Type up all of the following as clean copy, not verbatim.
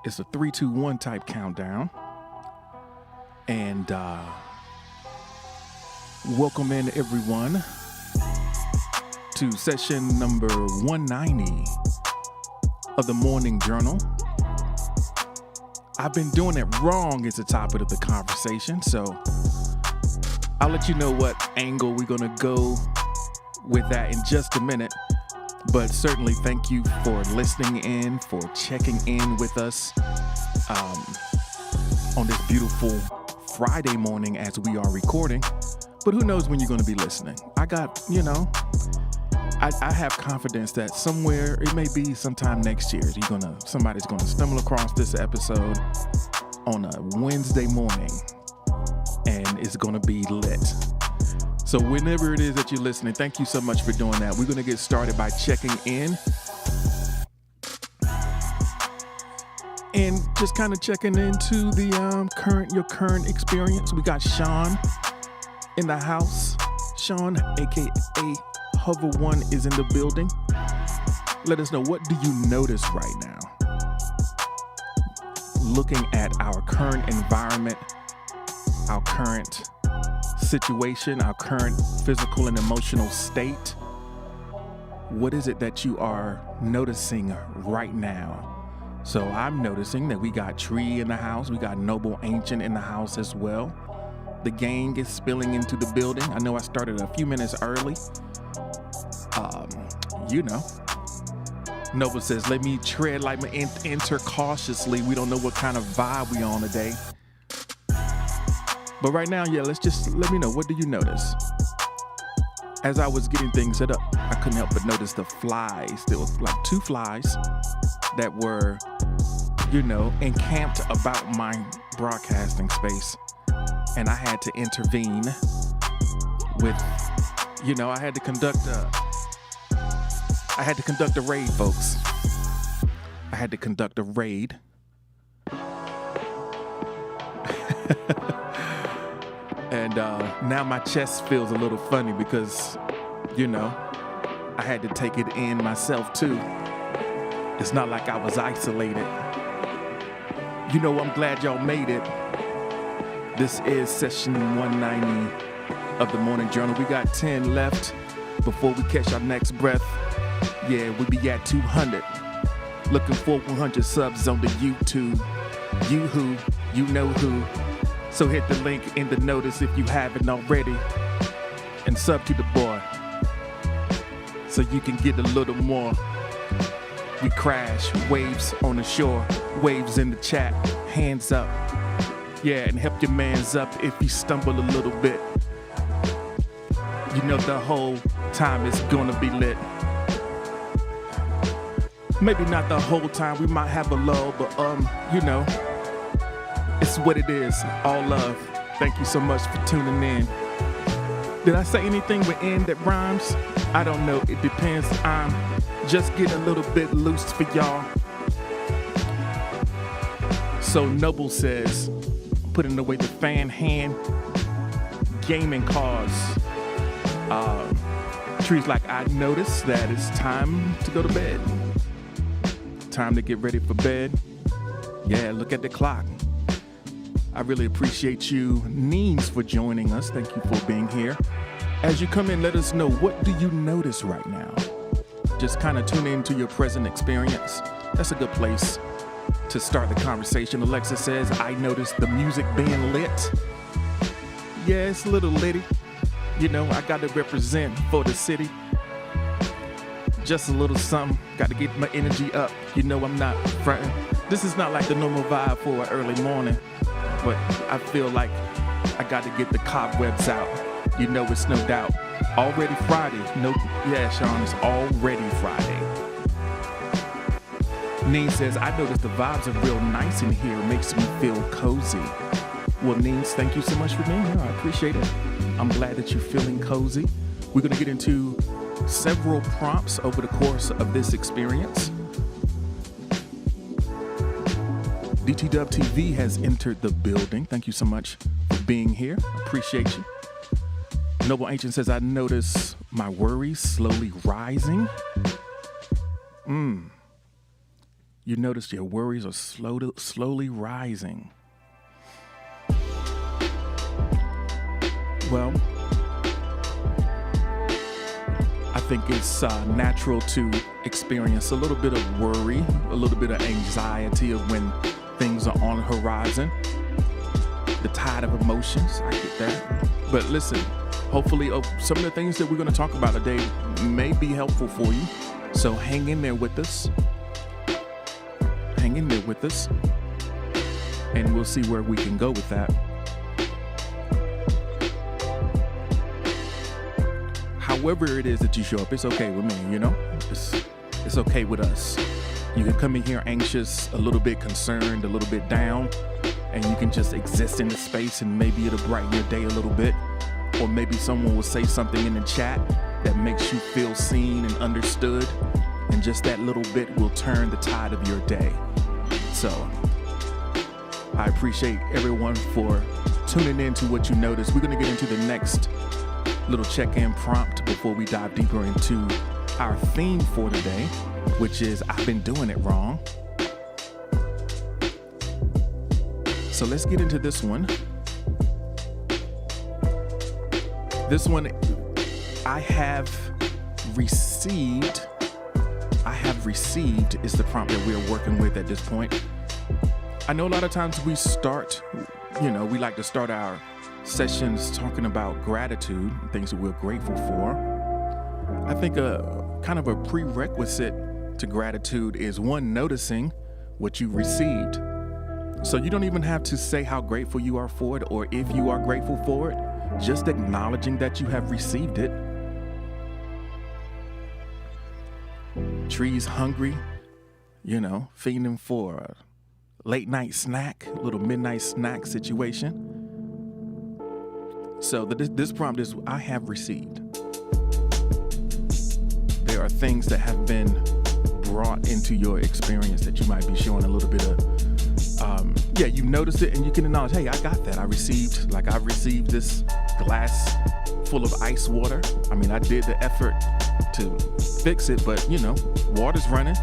It's a 3, 2, 1 type countdown. And welcome in everyone to session number 190 of the Morning Journal. I've been doing it wrong as the topic of the conversation, so I'll let you know what angle we're gonna go with that in just a minute. But certainly thank you for listening in, for checking in with us on this beautiful Friday morning as we are recording. But who knows when you're going to be listening? I have confidence that somewhere, it may be sometime next year, somebody's gonna stumble across this episode on a Wednesday morning, and it's gonna be lit. So whenever it is that you're listening, thank you so much for doing that. We're gonna get started by checking in and just kind of checking into the your current experience. We got Sean in the house. Sean, aka Hover One, is in the building. Let us know, what do you notice right now? Looking at our current environment, our current situation, our current physical and emotional state, what is it that you are noticing right now? So I'm noticing that we got Tree in the house, we got Noble Ancient in the house as well. The gang is spilling into the building. I know I started a few minutes early. Noble says, let me tread like my enter cautiously. We don't know what kind of vibe we on today. But right now, let me know, what do you notice? As I was getting things set up, I couldn't help but notice the flies. There was like 2 flies that were, encamped about my broadcasting space. And I had to intervene with, I had to conduct a raid, folks. I had to conduct a raid. And now my chest feels a little funny because, I had to take it in myself too. It's not like I was isolated. I'm glad y'all made it. This is session 190 of the Morning Journal. We got 10 left before we catch our next breath. Yeah, we'll be at 200. Looking for 100 subs on the YouTube. You who, you know who. So hit the link in the notice if you haven't already, and sub to the boy so you can get a little more. We crash, waves on the shore, waves in the chat, hands up. Yeah, and help your mans up if you stumble a little bit. The whole time it's gonna be lit. Maybe not the whole time, we might have a lull, but it's what it is. All love. Thank you so much for tuning in. Did I say anything with "in" that rhymes? I don't know. It depends. I'm just getting a little bit loose for y'all. So Noble says, putting away the fan hand gaming cards. Tree's like, I noticed that it's time to go to bed. Time to get ready for bed. Yeah, look at the clock. I really appreciate you, Neens, for joining us. Thank you for being here. As you come in, let us know, what do you notice right now? Just kind of tune into your present experience. That's a good place to start the conversation. Alexa says, I noticed the music being lit. Yeah, it's a little litty. I got to represent for the city. Just a little something. Got to get my energy up. I'm not fronting. This is not like the normal vibe for an early morning. But I feel like I got to get the cobwebs out. It's no doubt. Already Friday. Sean, it's already Friday. Neen says, I noticed the vibes are real nice in here. It makes me feel cozy. Well, Neens, thank you so much for being here. I appreciate it. I'm glad that you're feeling cozy. We're going to get into several prompts over the course of this experience. DTW TV has entered the building. Thank you so much for being here. Appreciate you. Noble Ancient says, I notice my worries slowly rising. you notice your worries are slowly rising. Well, I think it's natural to experience a little bit of worry, a little bit of anxiety of when things are on the horizon. The tide of emotions, I get that. But listen, hopefully some of the things that we're going to talk about today may be helpful for you. So hang in there with us. Hang in there with us. And we'll see where we can go with that. However it is that you show up, it's okay with me, you know? It's okay with us. You can come in here anxious, a little bit concerned, a little bit down, and you can just exist in the space and maybe it'll brighten your day a little bit. Or maybe someone will say something in the chat that makes you feel seen and understood, and just that little bit will turn the tide of your day. So I appreciate everyone for tuning in to what you noticed. We're going to get into the next little check-in prompt before we dive deeper into our theme for today, which is I've been doing it wrong. So let's get into this one. This one, I have received is the prompt that we're working with at this point. I know a lot of times we start, we like to start our sessions talking about gratitude, things that we're grateful for. I think a kind of a prerequisite to gratitude is one, noticing what you received. So you don't even have to say how grateful you are for it or if you are grateful for it, just acknowledging that you have received it. Trees hungry, feeding for a late night snack, a little midnight snack situation. So this prompt is, I have received. There are things that have been brought into your experience that you might be showing a little bit of, you notice it and you can acknowledge, hey, I got that. I received this glass full of ice water. I mean, I did the effort to fix it, but water's running.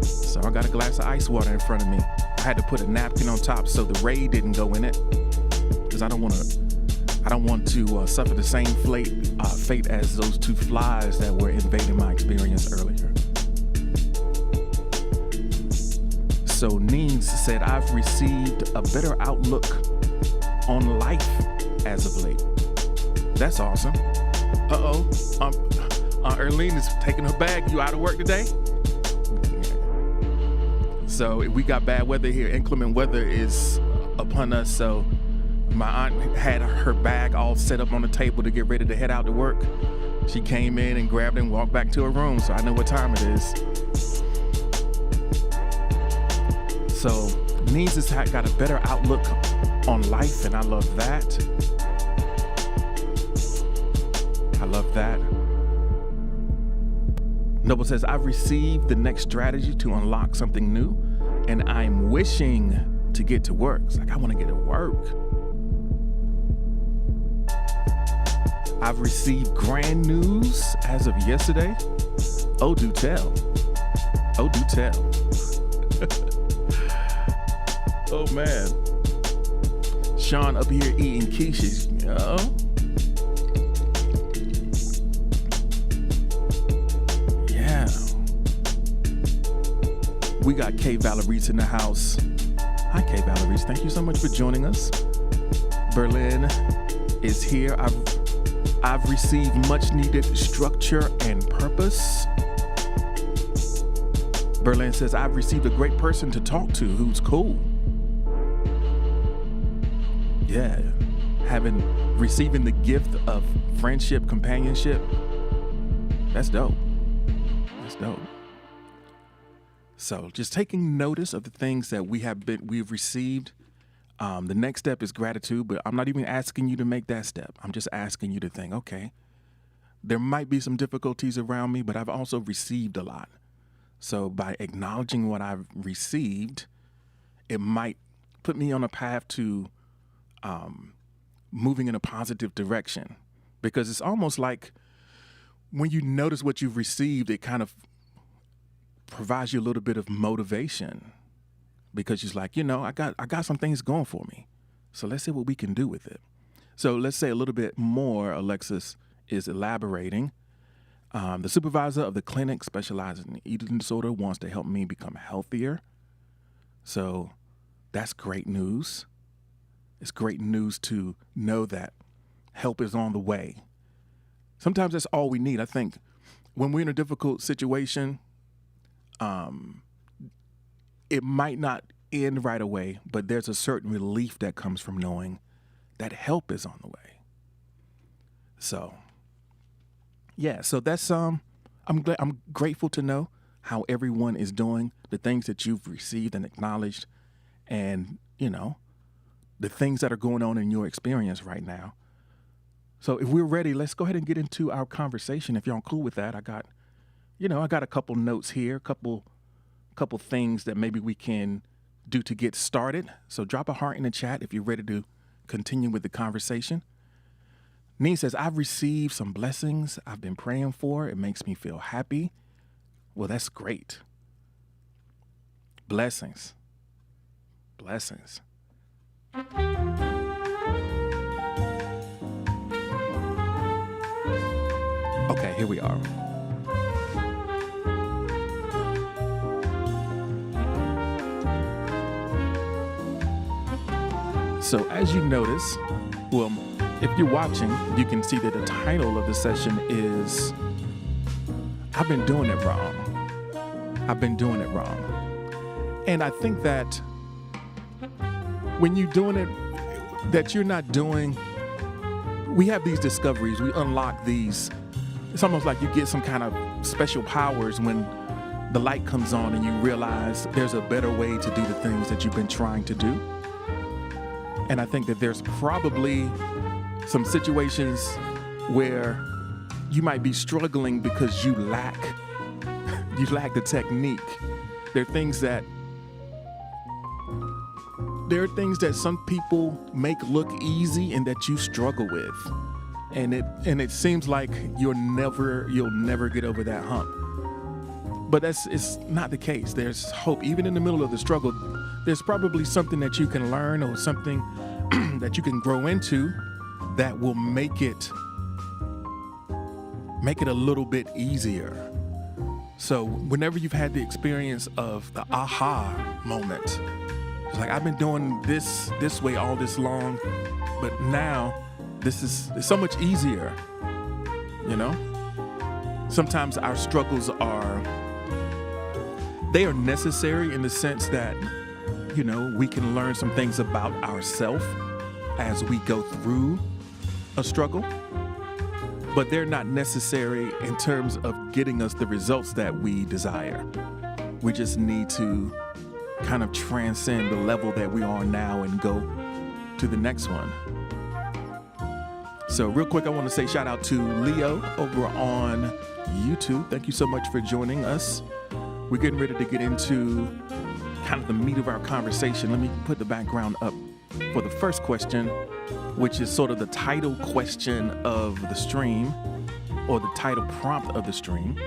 So I got a glass of ice water in front of me. I had to put a napkin on top so the ray didn't go in it, because I don't want to suffer the same fate as those two flies that were invading my experience earlier. So Neens said, I've received a better outlook on life as of late. That's awesome. Aunt Erlene is taking her bag. You out of work today? So we got bad weather here. Inclement weather is upon us. So my aunt had her bag all set up on the table to get ready to head out to work. She came in and grabbed it and walked back to her room. So I know what time it is. So Neens has got a better outlook on life, and I love that. I love that. Noble says, I've received the next strategy to unlock something new, and I'm wishing to get to work. It's like, I want to get to work. I've received grand news as of yesterday. Oh, do tell. Oh, do tell. Oh, man. Sean up here eating quiches. Yeah. We got Kay Valerice in the house. Hi, Kay Valerice. Thank you so much for joining us. Berlin is here. I've received much needed structure and purpose. Berlin says, I've received a great person to talk to who's cool. Yeah, receiving the gift of friendship, companionship. That's dope. That's dope. So just taking notice of the things that we've received. The next step is gratitude, but I'm not even asking you to make that step. I'm just asking you to think, okay, there might be some difficulties around me, but I've also received a lot. So by acknowledging what I've received, it might put me on a path to moving in a positive direction, because it's almost like when you notice what you've received, it kind of provides you a little bit of motivation because she's like, I got some things going for me. So let's see what we can do with it. So let's say a little bit more. Alexis is elaborating. The supervisor of the clinic specializing in eating disorder wants to help me become healthier. So that's great news. It's great news to know that help is on the way. Sometimes that's all we need. I think when we're in a difficult situation, it might not end right away, but there's a certain relief that comes from knowing that help is on the way. So, yeah, so that's I'm grateful to know how everyone is doing, the things that you've received and acknowledged, and the things that are going on in your experience right now. So if we're ready, let's go ahead and get into our conversation. If y'all cool with that, I got a couple notes here, couple things that maybe we can do to get started. So drop a heart in the chat if you're ready to continue with the conversation. Nee says, I've received some blessings I've been praying for. It makes me feel happy. Well, that's great. Blessings. Blessings. Okay, here we are. So as you notice, well, if you're watching, you can see that the title of the session is I've been doing it wrong. I've been doing it wrong. And I think that when you're doing it, that you're not doing, we have these discoveries, we unlock these. It's almost like you get some kind of special powers when the light comes on and you realize there's a better way to do the things that you've been trying to do. And I think that there's probably some situations where you might be struggling because you lack the technique. There are things that some people make look easy and that you struggle with. And it seems like you'll never get over that hump. But it's not the case. There's hope. Even in the middle of the struggle, there's probably something that you can learn or something that you can grow into that will make it a little bit easier. So whenever you've had the experience of the aha moment, it's like, I've been doing this way all this long, but now it's so much easier, Sometimes our struggles are necessary in the sense that, we can learn some things about ourselves as we go through a struggle, but they're not necessary in terms of getting us the results that we desire. We just need to kind of transcend the level that we are now and go to the next one. So real quick, I want to say shout out to Leo over on YouTube. Thank you so much for joining us. We're getting ready to get into kind of the meat of our conversation. Let me put the background up for the first question, which is sort of the title question of the stream, or the title prompt of the stream.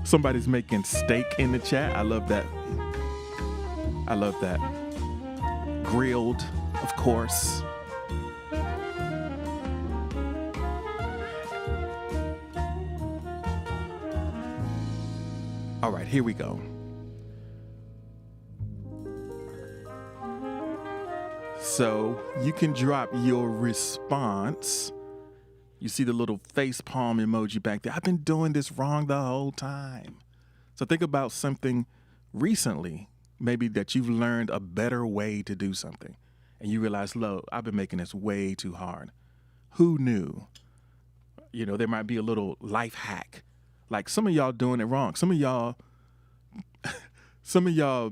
Somebody's making steak in the chat. I love that. I love that. Grilled, of course. All right, here we go. So you can drop your response. You see the little face palm emoji back there. I've been doing this wrong the whole time. So think about something recently, maybe that you've learned a better way to do something. And you realize, look, I've been making this way too hard. Who knew? There might be a little life hack. Like some of y'all doing it wrong. Some of y'all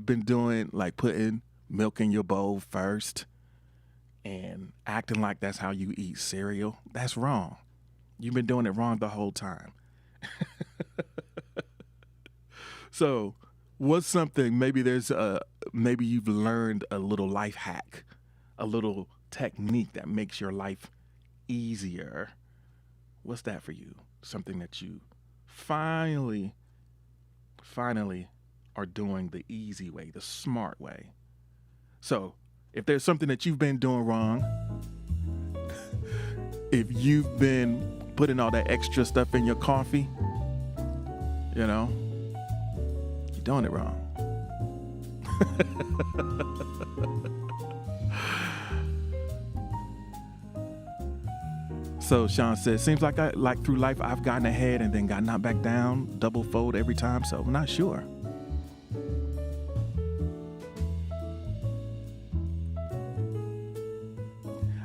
been doing like putting milk in your bowl first and acting like that's how you eat cereal. That's wrong. You've been doing it wrong the whole time. So what's something, maybe you've learned a little life hack, a little technique that makes your life easier. What's that for you? Something that you finally are doing the easy way, the smart way. So if there's something that you've been doing wrong, if you've been putting all that extra stuff in your coffee, you're doing it wrong. So Sean says, seems like through life I've gotten ahead and then got knocked back down, double fold every time, so I'm not sure.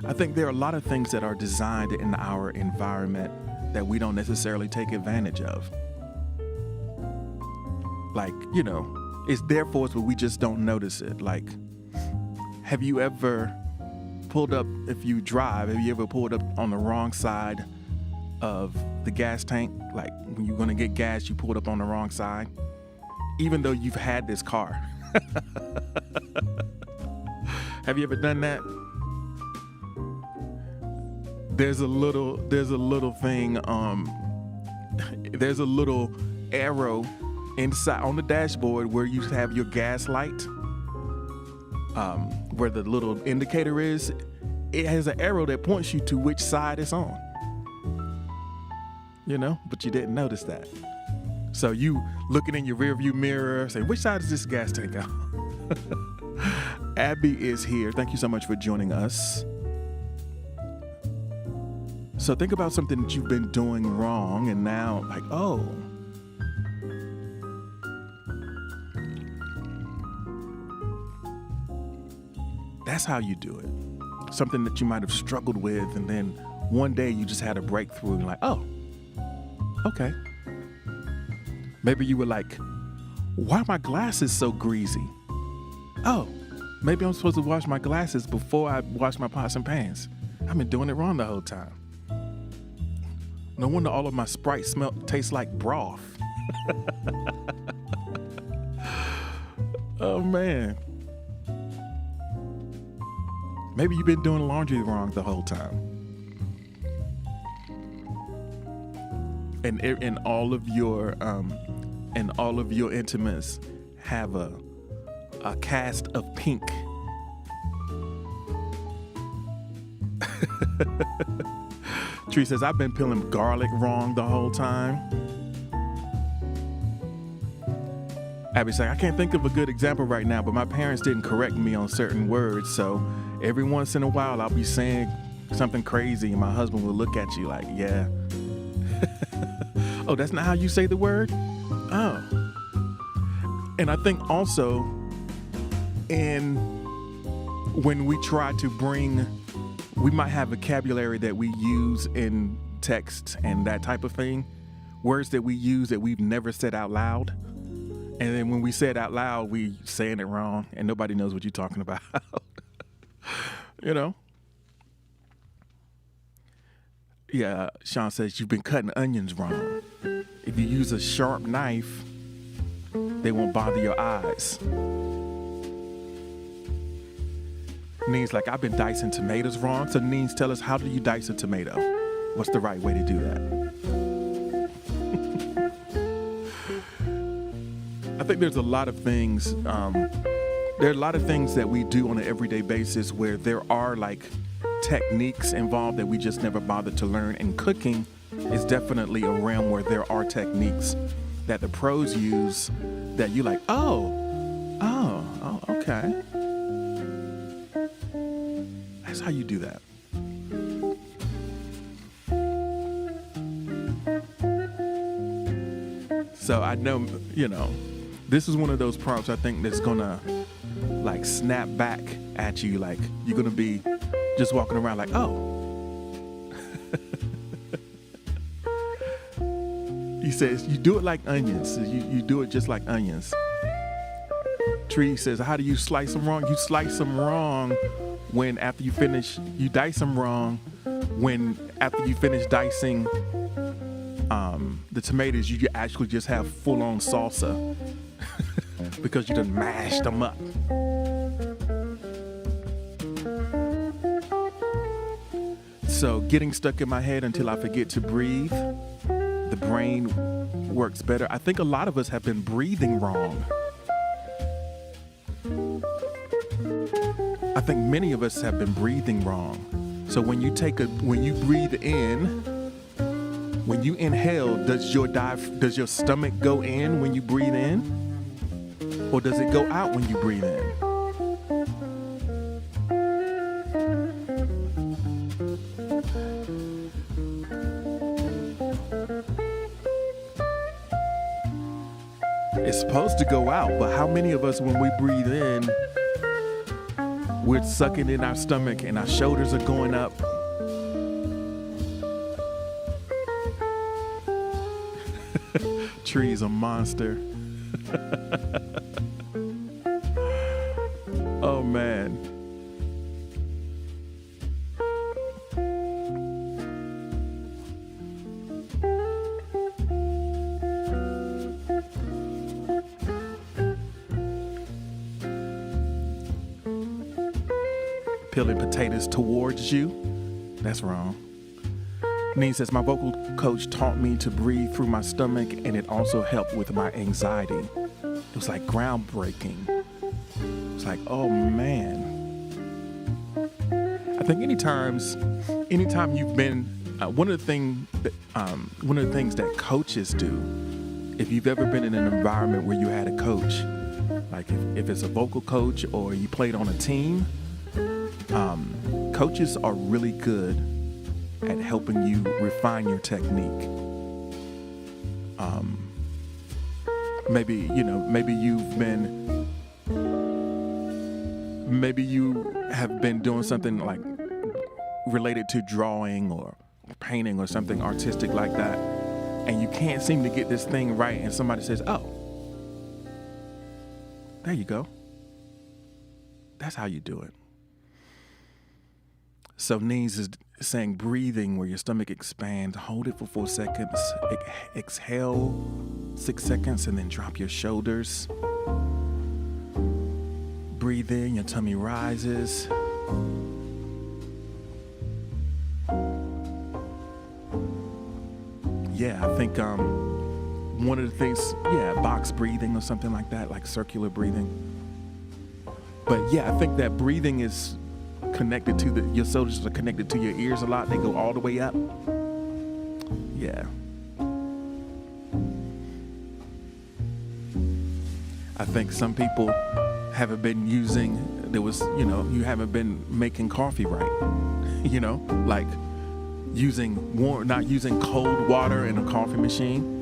I think there are a lot of things that are designed in our environment that we don't necessarily take advantage of. Like, it's there for us, but we just don't notice it. Like, have you ever pulled up on the wrong side of the gas tank? Like, when you're going to get gas, you pulled up on the wrong side, even though you've had this car. Have you ever done that? There's a little thing, there's a little arrow inside on the dashboard where you have your gas light, where the little indicator is. It has an arrow that points you to which side it's on, but you didn't notice that. So you looking in your rearview mirror, say, which side is this gas tank on? Abby is here. Thank you so much for joining us. So think about something that you've been doing wrong and now like, oh, that's how you do it. Something that you might have struggled with, and then one day you just had a breakthrough and like, oh, okay. Maybe you were like, why are my glasses so greasy? Oh, maybe I'm supposed to wash my glasses before I wash my pots and pans. I've been doing it wrong the whole time. No wonder all of my Sprite tastes like broth. Oh, man. Maybe you've been doing laundry wrong the whole time. And all of your intimates have a cast of pink. Tree says, I've been peeling garlic wrong the whole time. Abby's like, I can't think of a good example right now, but my parents didn't correct me on certain words, so every once in a while I'll be saying something crazy and my husband will look at you like, yeah. Oh, that's not how you say the word? Oh. And I think also when we try to we might have vocabulary that we use in text and that type of thing, words that we use that we've never said out loud. And then when we say it out loud, we saying it wrong and nobody knows what you're talking about. Yeah, Sean says, you've been cutting onions wrong. If you use a sharp knife, they won't bother your eyes. Neen's like, I've been dicing tomatoes wrong. So Neen's, tell us, how do you dice a tomato? What's the right way to do that? I think there's a lot of things, there are a lot of things that we do on an everyday basis where there are like techniques involved that we just never bothered to learn. And cooking is definitely a realm where there are techniques that the pros use that you like, oh, okay. That's how you do that. So I know, this is one of those prompts I think that's gonna like snap back at you. Like you're gonna be just walking around like, oh. He says, you do it like onions. You do it just like onions. Tree says, how do you slice them wrong? You slice them wrong when after you finish, you dice them wrong when after you finish dicing the tomatoes, you actually just have full-on salsa because you done mashed them up. So getting stuck in my head until I forget to breathe, the brain works better. I think a lot of us have been breathing wrong. I think many of us have been breathing wrong. So when you breathe in, when you inhale, does your stomach go in when you breathe in? Or does it go out when you breathe in? It's supposed to go out, but how many of us, when we breathe in, we're sucking in our stomach and our shoulders are going up? Tree's a monster. Oh man. Peeling potatoes towards you. That's wrong. Neen says, my vocal coach taught me to breathe through my stomach, and it also helped with my anxiety. It was like groundbreaking. It's like, oh man. I think anytime you've been, one of the things that coaches do, if you've ever been in an environment where you had a coach, like if it's a vocal coach or you played on a team, coaches are really good at helping you refine your technique. Maybe you have been doing something like related to drawing or painting or something artistic like that, and you can't seem to get this thing right, and somebody says, oh, there you go. That's how you do it. So Nees is saying breathing where your stomach expands, hold it for 4 seconds, exhale 6 seconds, and then drop your shoulders. Breathe in, your tummy rises. Yeah, I think one of the things, box breathing or something like that, like circular breathing. But yeah, I think that breathing is connected to your shoulders are connected to your ears a lot. They go all the way up. Yeah. I think some people haven't been you haven't been making coffee right. Like not using cold water in a coffee machine.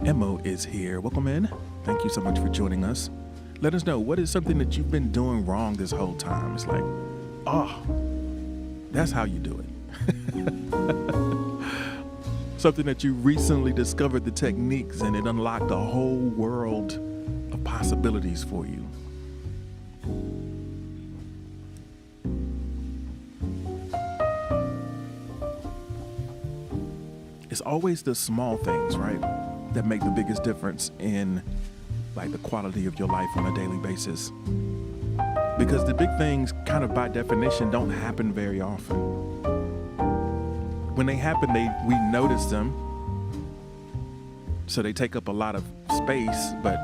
Emo is here. Welcome in. Thank you so much for joining us. Let us know, what is something that you've been doing wrong this whole time? It's like, that's how you do it. Something that you recently discovered the techniques and it unlocked a whole world of possibilities for you. It's always the small things, right, that make the biggest difference in like the quality of your life on a daily basis. Because the big things kind of by definition don't happen very often. When they happen, we notice them, so they take up a lot of space, but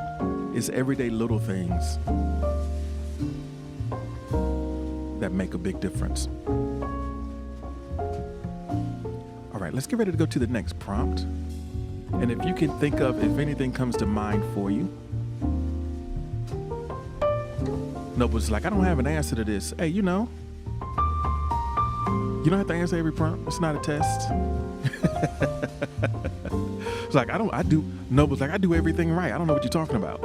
it's everyday little things that make a big difference. All right, let's get ready to go to the next prompt. And if you can think of, if anything comes to mind for you. Noble's like, I don't have an answer to this. Hey, you don't have to answer every prompt. It's not a test. It's like, Noble's like, I do everything right. I don't know what you're talking about.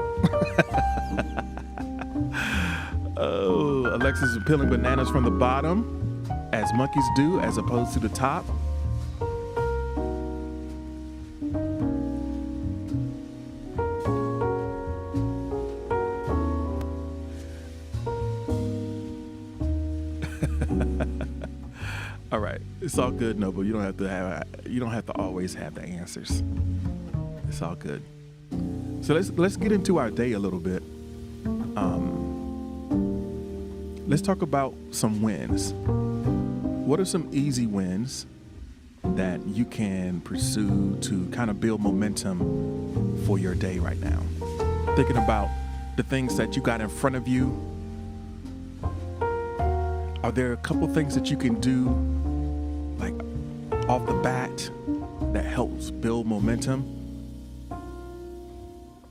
Oh, Alexis is peeling bananas from the bottom, as monkeys do, as opposed to the top. All right, it's all good, Noble. You don't have to always have the answers. It's all good. So let's get into our day a little bit. Let's talk about some wins. What are some easy wins that you can pursue to kind of build momentum for your day right now? Thinking about the things that you got in front of you. Are there a couple things that you can do, like off the bat, that helps build momentum?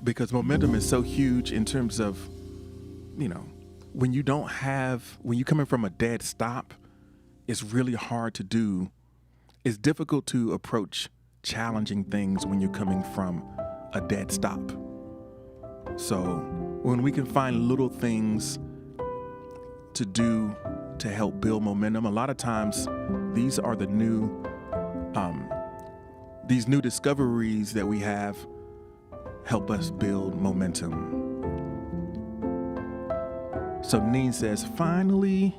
Because momentum is so huge in terms of, when you're coming from a dead stop, it's really hard to do. It's difficult to approach challenging things when you're coming from a dead stop. So when we can find little things to do to help build momentum, a lot of times these are the these new discoveries that we have help us build momentum. So Neen says, finally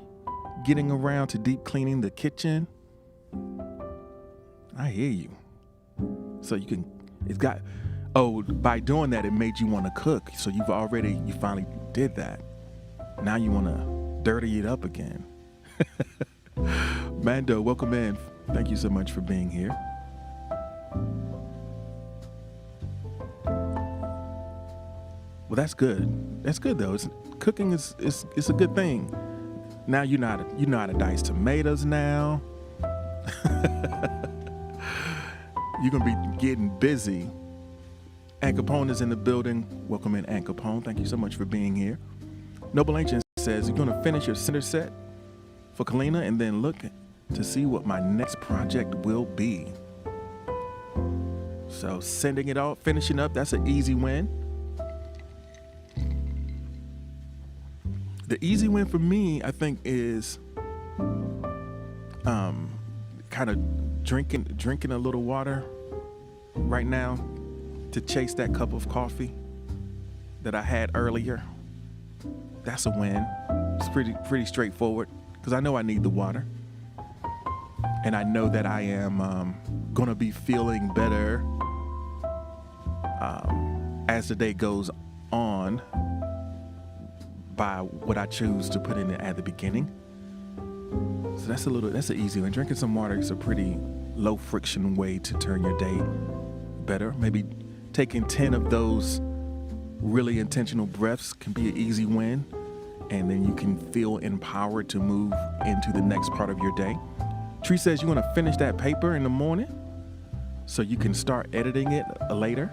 getting around to deep cleaning the kitchen. I hear you. So by doing that, it made you want to cook. So you finally did that. Now you want to dirty it up again. Mando, welcome in. Thank you so much for being here. Well, that's good. That's good though. Cooking is a good thing. Now you know how to dice tomatoes now. You're gonna be getting busy. Ann Capone is in the building. Welcome in, Ann Capone. Thank you so much for being here. Noble Ancient says you're gonna finish your center set for Kalina and then look to see what my next project will be. So sending it off, finishing up, that's an easy win. The easy win for me, I think, is kind of drinking a little water right now to chase that cup of coffee that I had earlier. That's a win. It's pretty straightforward because I know I need the water. And I know that I am going to be feeling better as the day goes on by what I choose to put in it at the beginning. So that's an easy one. Drinking some water is a pretty low friction way to turn your day better. Maybe taking 10 of those really intentional breaths can be an easy win. And then you can feel empowered to move into the next part of your day. Tree says you want to finish that paper in the morning so you can start editing it later.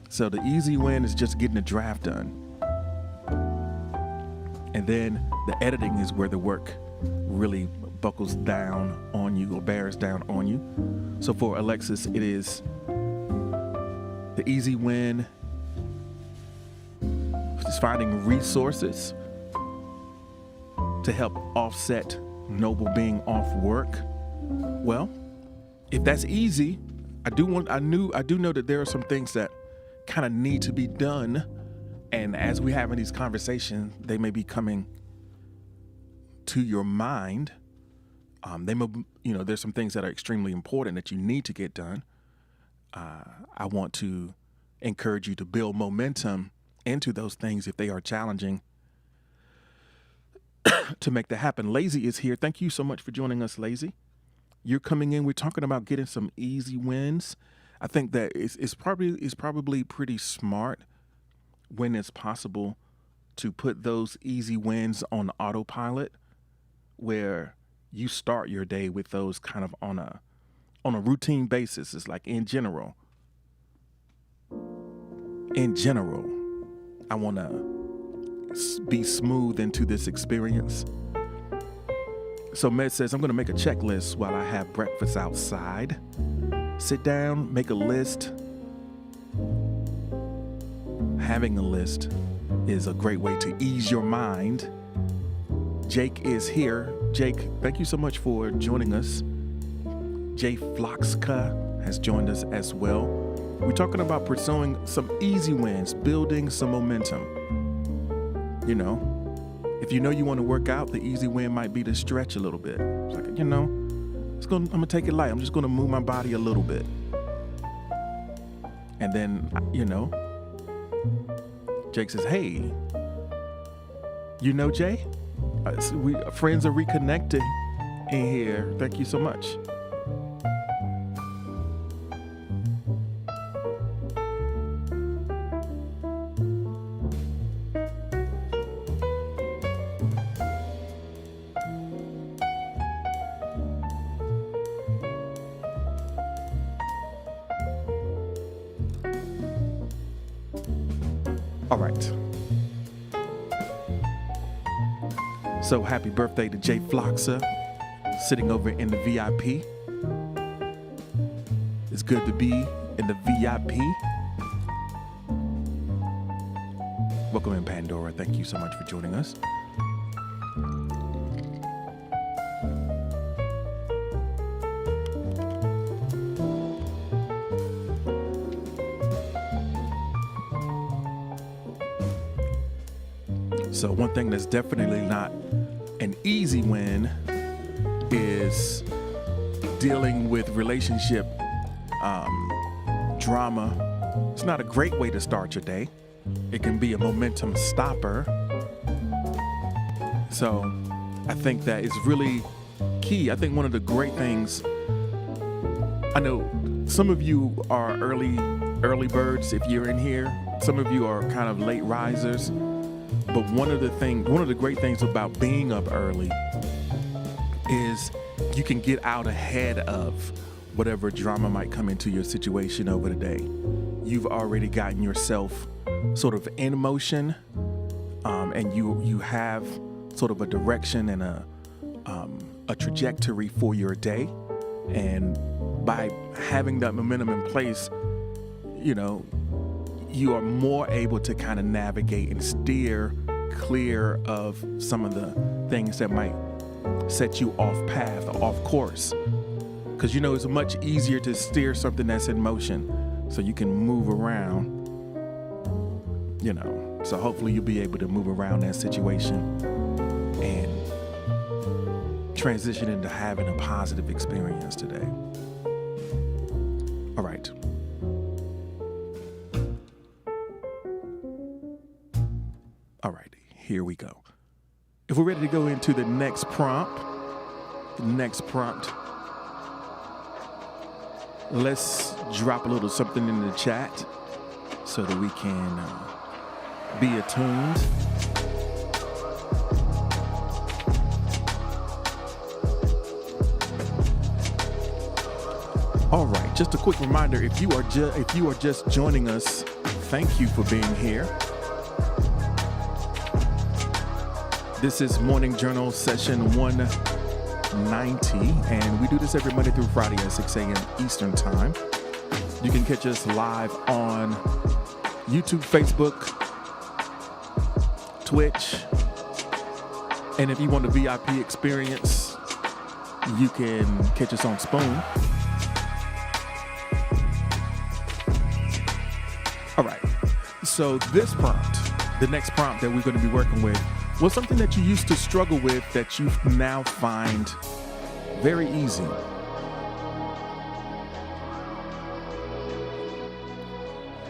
So the easy win is just getting the draft done. And then the editing is where the work really buckles down on you or bears down on you. So for Alexis, it is the easy win is finding resources to help offset Noble being off work. Well, if that's easy, I do know that there are some things that kind of need to be done, and as we have in these conversations, they may be coming to your mind. There's some things that are extremely important that you need to get done. I want to encourage you to build momentum into those things if they are challenging to make that happen. Lazy is here. Thank you so much for joining us, Lazy. You're coming in. We're talking about getting some easy wins. I think that it's probably pretty smart when it's possible to put those easy wins on autopilot, where you start your day with those kind of on a routine basis. It's like in general, I want to be smooth into this experience. So Med says, I'm going to make a checklist while I have breakfast outside. Sit down, make a list. Having a list is a great way to ease your mind. Jake is here. Jake, thank you so much for joining us. Jay Floxka has joined us as well. We're talking about pursuing some easy wins, building some momentum. If you want to work out, the easy win might be to stretch a little bit. It's like, I'm going to take it light. I'm just going to move my body a little bit. And then, Jake says, hey, Jay? Friends are reconnecting in here. Thank you so much. All right. So happy birthday to Jay Floxa, sitting over in the VIP. It's good to be in the VIP. Welcome in, Pandora. Thank you so much for joining us. So one thing that's definitely not an easy win is dealing with relationship drama. It's not a great way to start your day. It can be a momentum stopper. So I think that is really key. I think one of the great things, I know some of you are early birds if you're in here. Some of you are kind of late risers. But one of the great things about being up early is you can get out ahead of whatever drama might come into your situation over the day. You've already gotten yourself sort of in motion, and you have sort of a direction and a trajectory for your day. And by having that momentum in place, you are more able to kind of navigate and steer clear of some of the things that might set you off path or off course. Because it's much easier to steer something that's in motion so you can move around, So hopefully you'll be able to move around that situation and transition into having a positive experience today. All right. All right, here we go. If we're ready to go into the next prompt, let's drop a little something in the chat so that we can be attuned. All right, just a quick reminder, if you are just joining us, thank you for being here. This is Morning Journal session 190, and we do this every Monday through Friday at 6 a.m. Eastern Time. You can catch us live on YouTube, Facebook, Twitch, and if you want the VIP experience, you can catch us on Spoon. All right, so this prompt, the next prompt that we're going to be working with, was something that you used to struggle with that you now find very easy.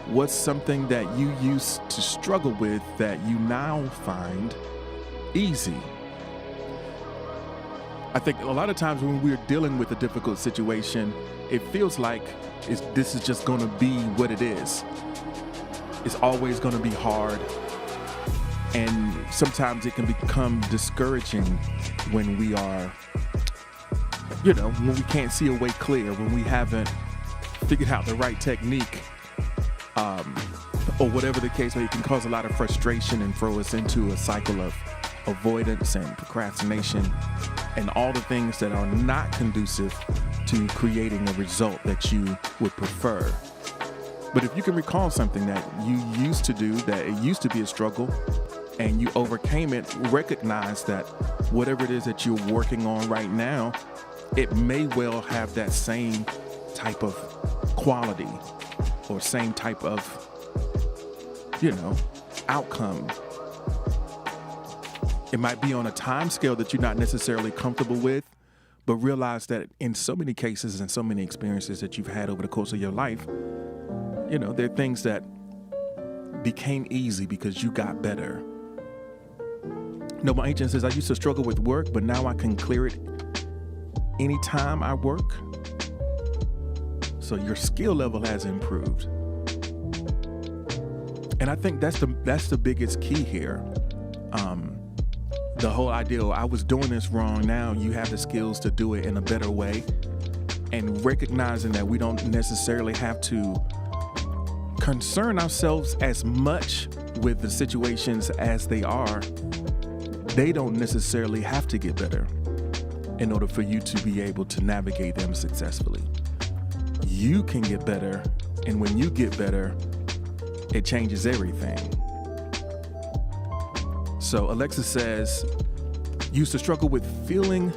What's something that you used to struggle with that you now find easy? I think a lot of times when we're dealing with a difficult situation, it feels like this is just going to be what it is. It's always going to be hard. And sometimes it can become discouraging when we are, when we can't see a way clear, when we haven't figured out the right technique, or whatever the case, where it can cause a lot of frustration and throw us into a cycle of avoidance and procrastination and all the things that are not conducive to creating a result that you would prefer. But if you can recall something that you used to do, that it used to be a struggle, and you overcame it, recognize that whatever it is that you're working on right now, it may well have that same type of quality or same type of, outcome. It might be on a time scale that you're not necessarily comfortable with, but realize that in so many cases and so many experiences that you've had over the course of your life, There are things that became easy because you got better. Noble Ancient says, I used to struggle with work, but now I can clear it anytime I work. So your skill level has improved. And I think that's the biggest key here. The whole idea, I was doing this wrong, now you have the skills to do it in a better way. And recognizing that we don't necessarily have to concern ourselves as much with the situations as they are. They don't necessarily have to get better in order for you to be able to navigate them successfully. You can get better, and when you get better, it changes everything. So Alexa says, used to struggle with feeling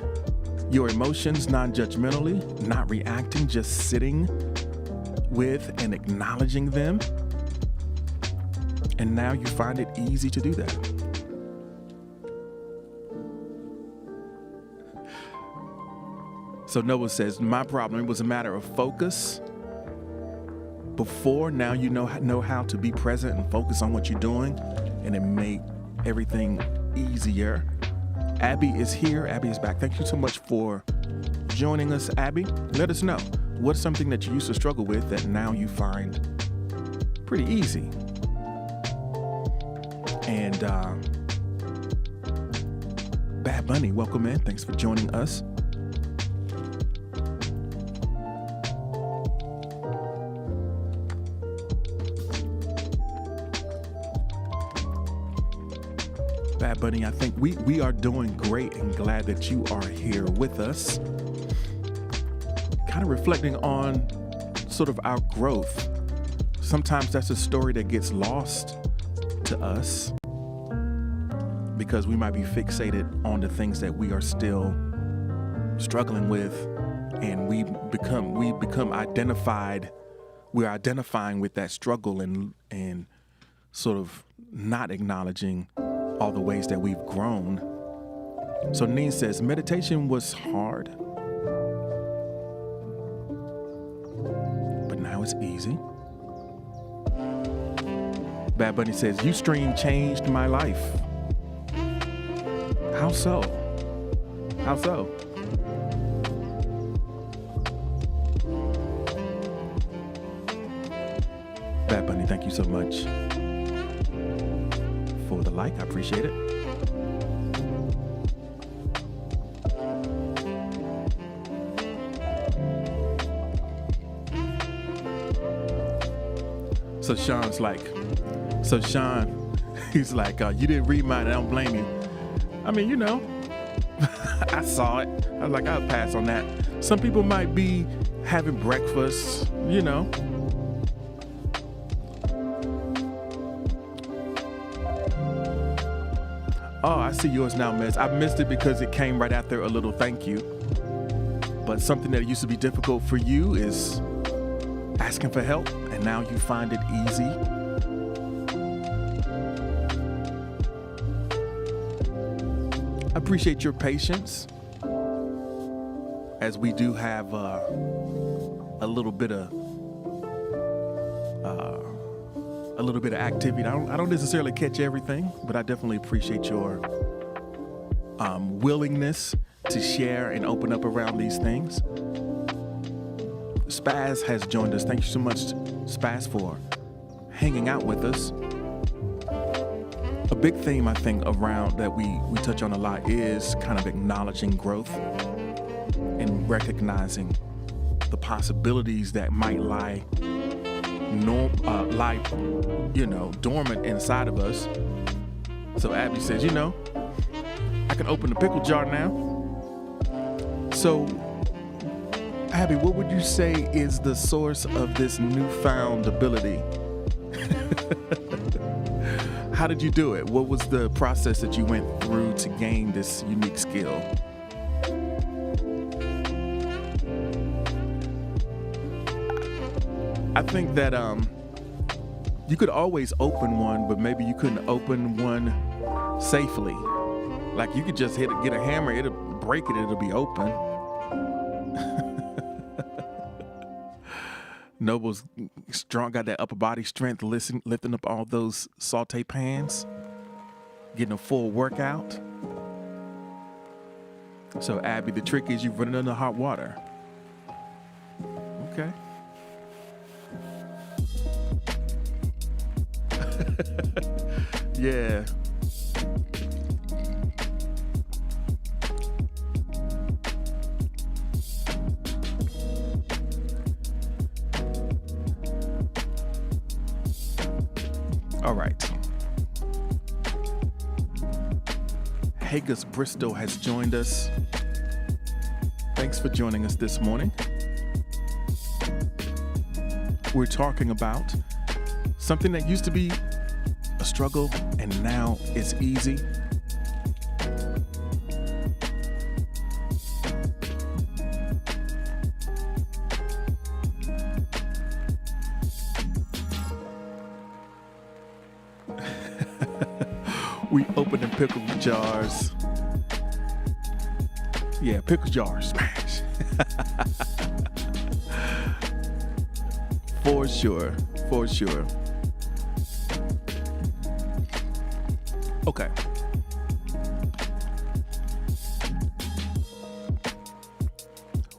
your emotions non-judgmentally, not reacting, just sitting with and acknowledging them. And now you find it easy to do that. So Noah says, my problem was a matter of focus. Before, now you know how to be present and focus on what you're doing, and it made everything easier. Abby is here. Abby is back. Thank you so much for joining us, Abby. Let us know, what's something that you used to struggle with that now you find pretty easy? And Bad Bunny, welcome in. Thanks for joining us. Bad Bunny, I think we are doing great and glad that you are here with us. Kind of reflecting on sort of our growth. Sometimes that's a story that gets lost to us because we might be fixated on the things that we are still struggling with, and we become identified. We're identifying with that struggle and sort of not acknowledging all the ways that we've grown. So Neen says, meditation was hard, but now it's easy. Bad Bunny says, Ustream changed my life. How so? How so? Bad Bunny, thank you so much for the like. I appreciate it. So Sean, he's like, you didn't read mine, I don't blame you. I mean, I saw it. I was like, I'll pass on that. Some people might be having breakfast, Oh, I see yours now, Miss. I missed it because it came right after a little thank you. But something that used to be difficult for you is asking for help, and now you find it easy. I appreciate your patience, as we do have a little bit of activity. I don't necessarily catch everything, but I definitely appreciate your willingness to share and open up around these things. Spaz has joined us. Thank you so much, Spaz, for hanging out with us. A big theme, I think, around that we touch on a lot is kind of acknowledging growth and recognizing the possibilities that might lie dormant inside of us. So Abby says, I can open the pickle jar now. So Abby, what would you say is the source of this newfound ability? How did you do it? What was the process that you went through to gain this unique skill? I think that you could always open one, but maybe you couldn't open one safely. Like you could just get a hammer, it'll break it, it'll be open. Noble's strong, got that upper body strength, lifting up all those saute pans, getting a full workout. So Abby, the trick is you run it under hot water. Okay. Yeah. All right. Hagus Bristol has joined us. Thanks for joining us this morning. We're talking about something that used to be a struggle and now it's easy. We open the pickle jars. Yeah, pickle jars, smash. For sure, for sure. Okay.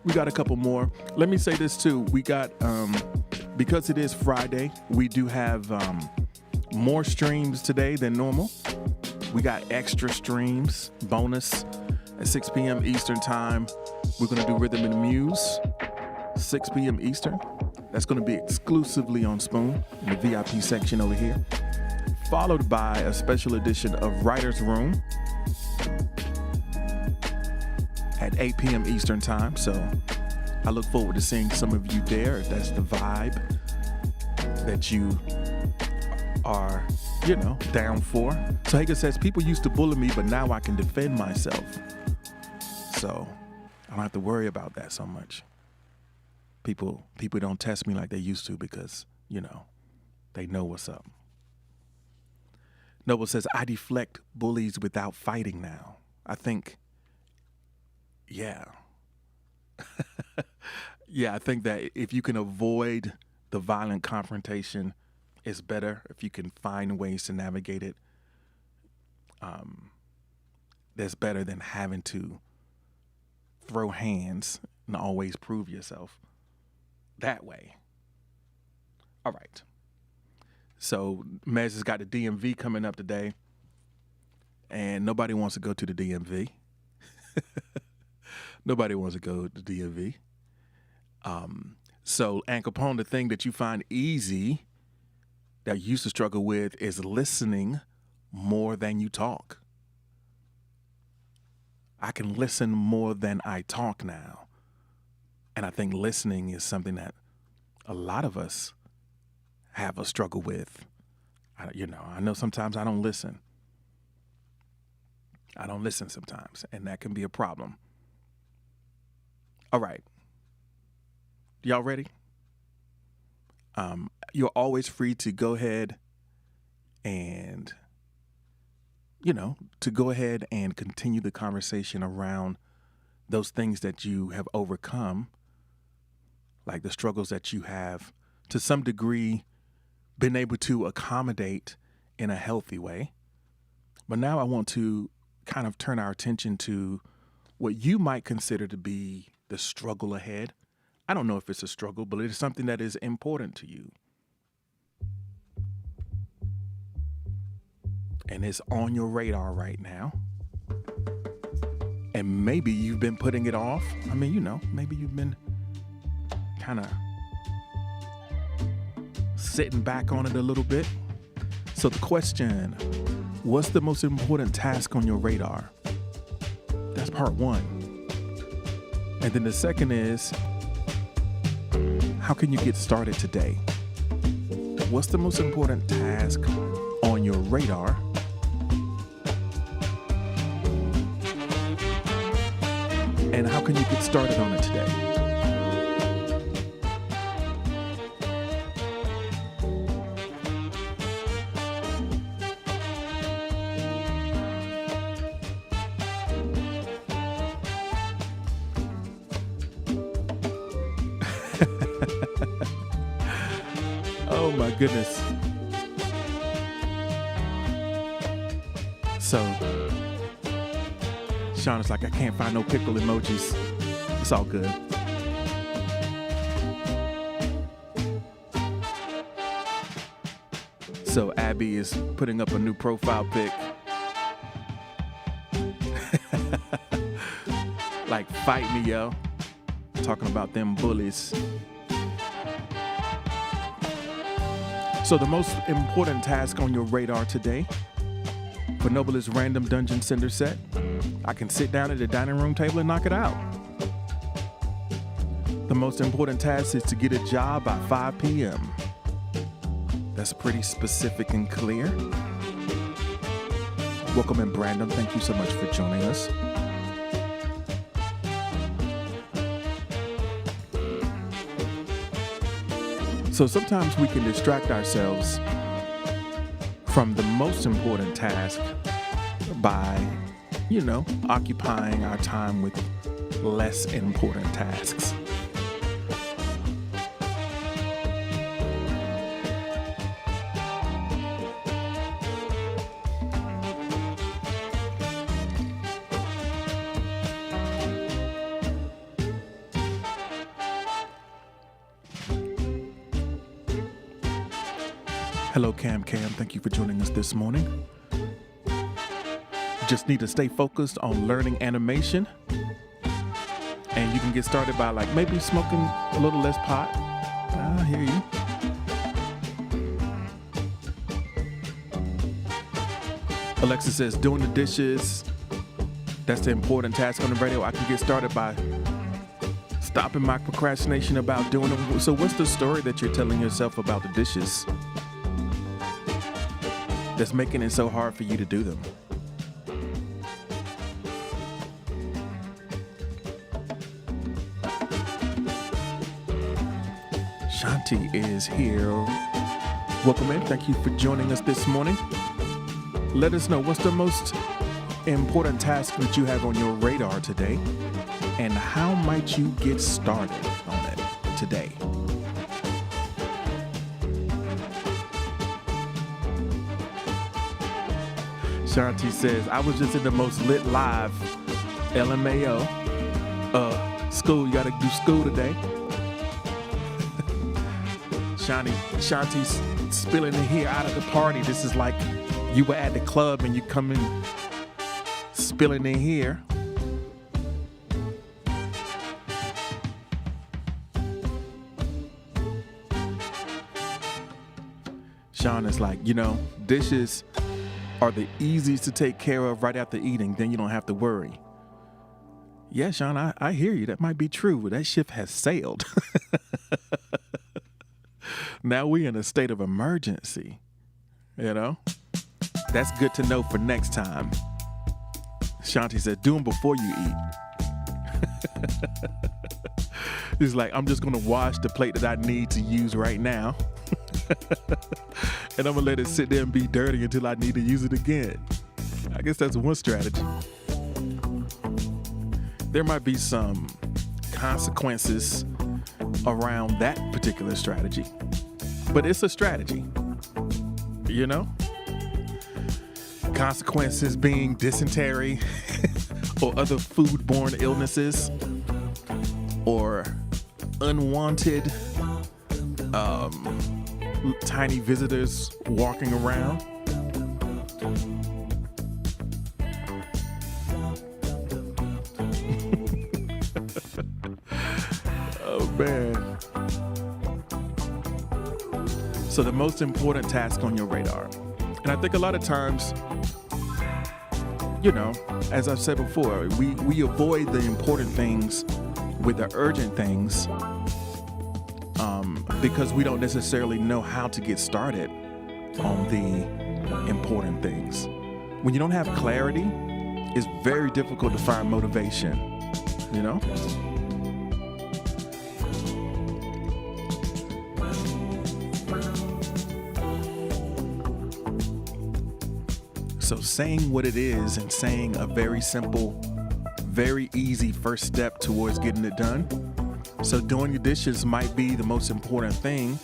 We got a couple more. Let me say this too. We got, because it is Friday, we do have more streams today than normal. We got extra streams, bonus at 6 p.m. Eastern time. We're going to do Rhythm and Muse, 6 p.m. Eastern. That's going to be exclusively on Spoon in the VIP section over here. Followed by a special edition of Writer's Room at 8 p.m. Eastern time. So I look forward to seeing some of you there if that's the vibe that you are, down for. So Hager says, people used to bully me, but now I can defend myself. So I don't have to worry about that so much. People don't test me like they used to because, they know what's up. Noble says, I deflect bullies without fighting now. I think, yeah. Yeah, I think that if you can avoid the violent confrontation, it's better. If you can find ways to navigate it, that's better than having to throw hands and always prove yourself that way. All right. So Mez has got the DMV coming up today, and nobody wants to go to the DMV. Nobody wants to go to the DMV. So, Aunt Capone, the thing that you find easy that you used to struggle with is listening more than you talk. I can listen more than I talk now. And I think listening is something that a lot of us have a struggle with. I know sometimes I don't listen. I don't listen sometimes, and that can be a problem. All right. Y'all ready? You're always free to go ahead and, continue the conversation around those things that you have overcome, like the struggles that you have, to some degree, been able to accommodate in a healthy way. But now I want to kind of turn our attention to what you might consider to be the struggle ahead. I don't know if it's a struggle, but it is something that is important to you. And it's on your radar right now. And maybe you've been putting it off. Maybe you've been kind of sitting back on it a little bit. So the question, what's the most important task on your radar? That's part one. And then the second is, how can you get started today? What's the most important task on your radar? And how can you get started on it today? Oh my goodness. So Sean is like, I can't find no pickle emojis. It's all good. So Abby is putting up a new profile pic. Like, fight me, yo. Talking about them bullies. So the most important task on your radar today for Nobilis Random Dungeon Cinder set, I can sit down at the dining room table and knock it out. The most important task is to get a job by 5 p.m. That's pretty specific and clear. Welcome in, Brandon. Thank you so much for joining us. So sometimes we can distract ourselves from the most important task by, occupying our time with less important tasks. Hello, Cam. Thank you for joining us this morning. Just need to stay focused on learning animation. And you can get started by maybe smoking a little less pot. I hear you. Alexa says, doing the dishes. That's the important task on the radio. I can get started by stopping my procrastination about doing them. So what's the story that you're telling yourself about the dishes that's making it so hard for you to do them? Shanti is here. Welcome in. Thank you for joining us this morning. Let us know, what's the most important task that you have on your radar today, and how might you get started on it today? Shanti says, I was just in the most lit live, LMAO. School, you gotta do school today. Shanti's spilling in here out of the party. This is like you were at the club and you come in spilling in here. Sean is like, dishes are the easiest to take care of right after eating. Then you don't have to worry. Yeah, Sean, I hear you. That might be true, but that ship has sailed. Now we in a state of emergency, That's good to know for next time. Shanti said, do them before you eat. He's like, I'm just going to wash the plate that I need to use right now. And I'm going to let it sit there and be dirty until I need to use it again. I guess that's one strategy. There might be some consequences around that particular strategy, but it's a strategy, Consequences being dysentery or other foodborne illnesses or unwanted tiny visitors walking around. Oh man. So the most important task on your radar. And I think a lot of times, as I've said before, we avoid the important things with the urgent things because we don't necessarily know how to get started on the important things. When you don't have clarity, it's very difficult to find motivation, So saying what it is and saying a very simple, very easy first step towards getting it done. So doing your dishes might be the most important thing,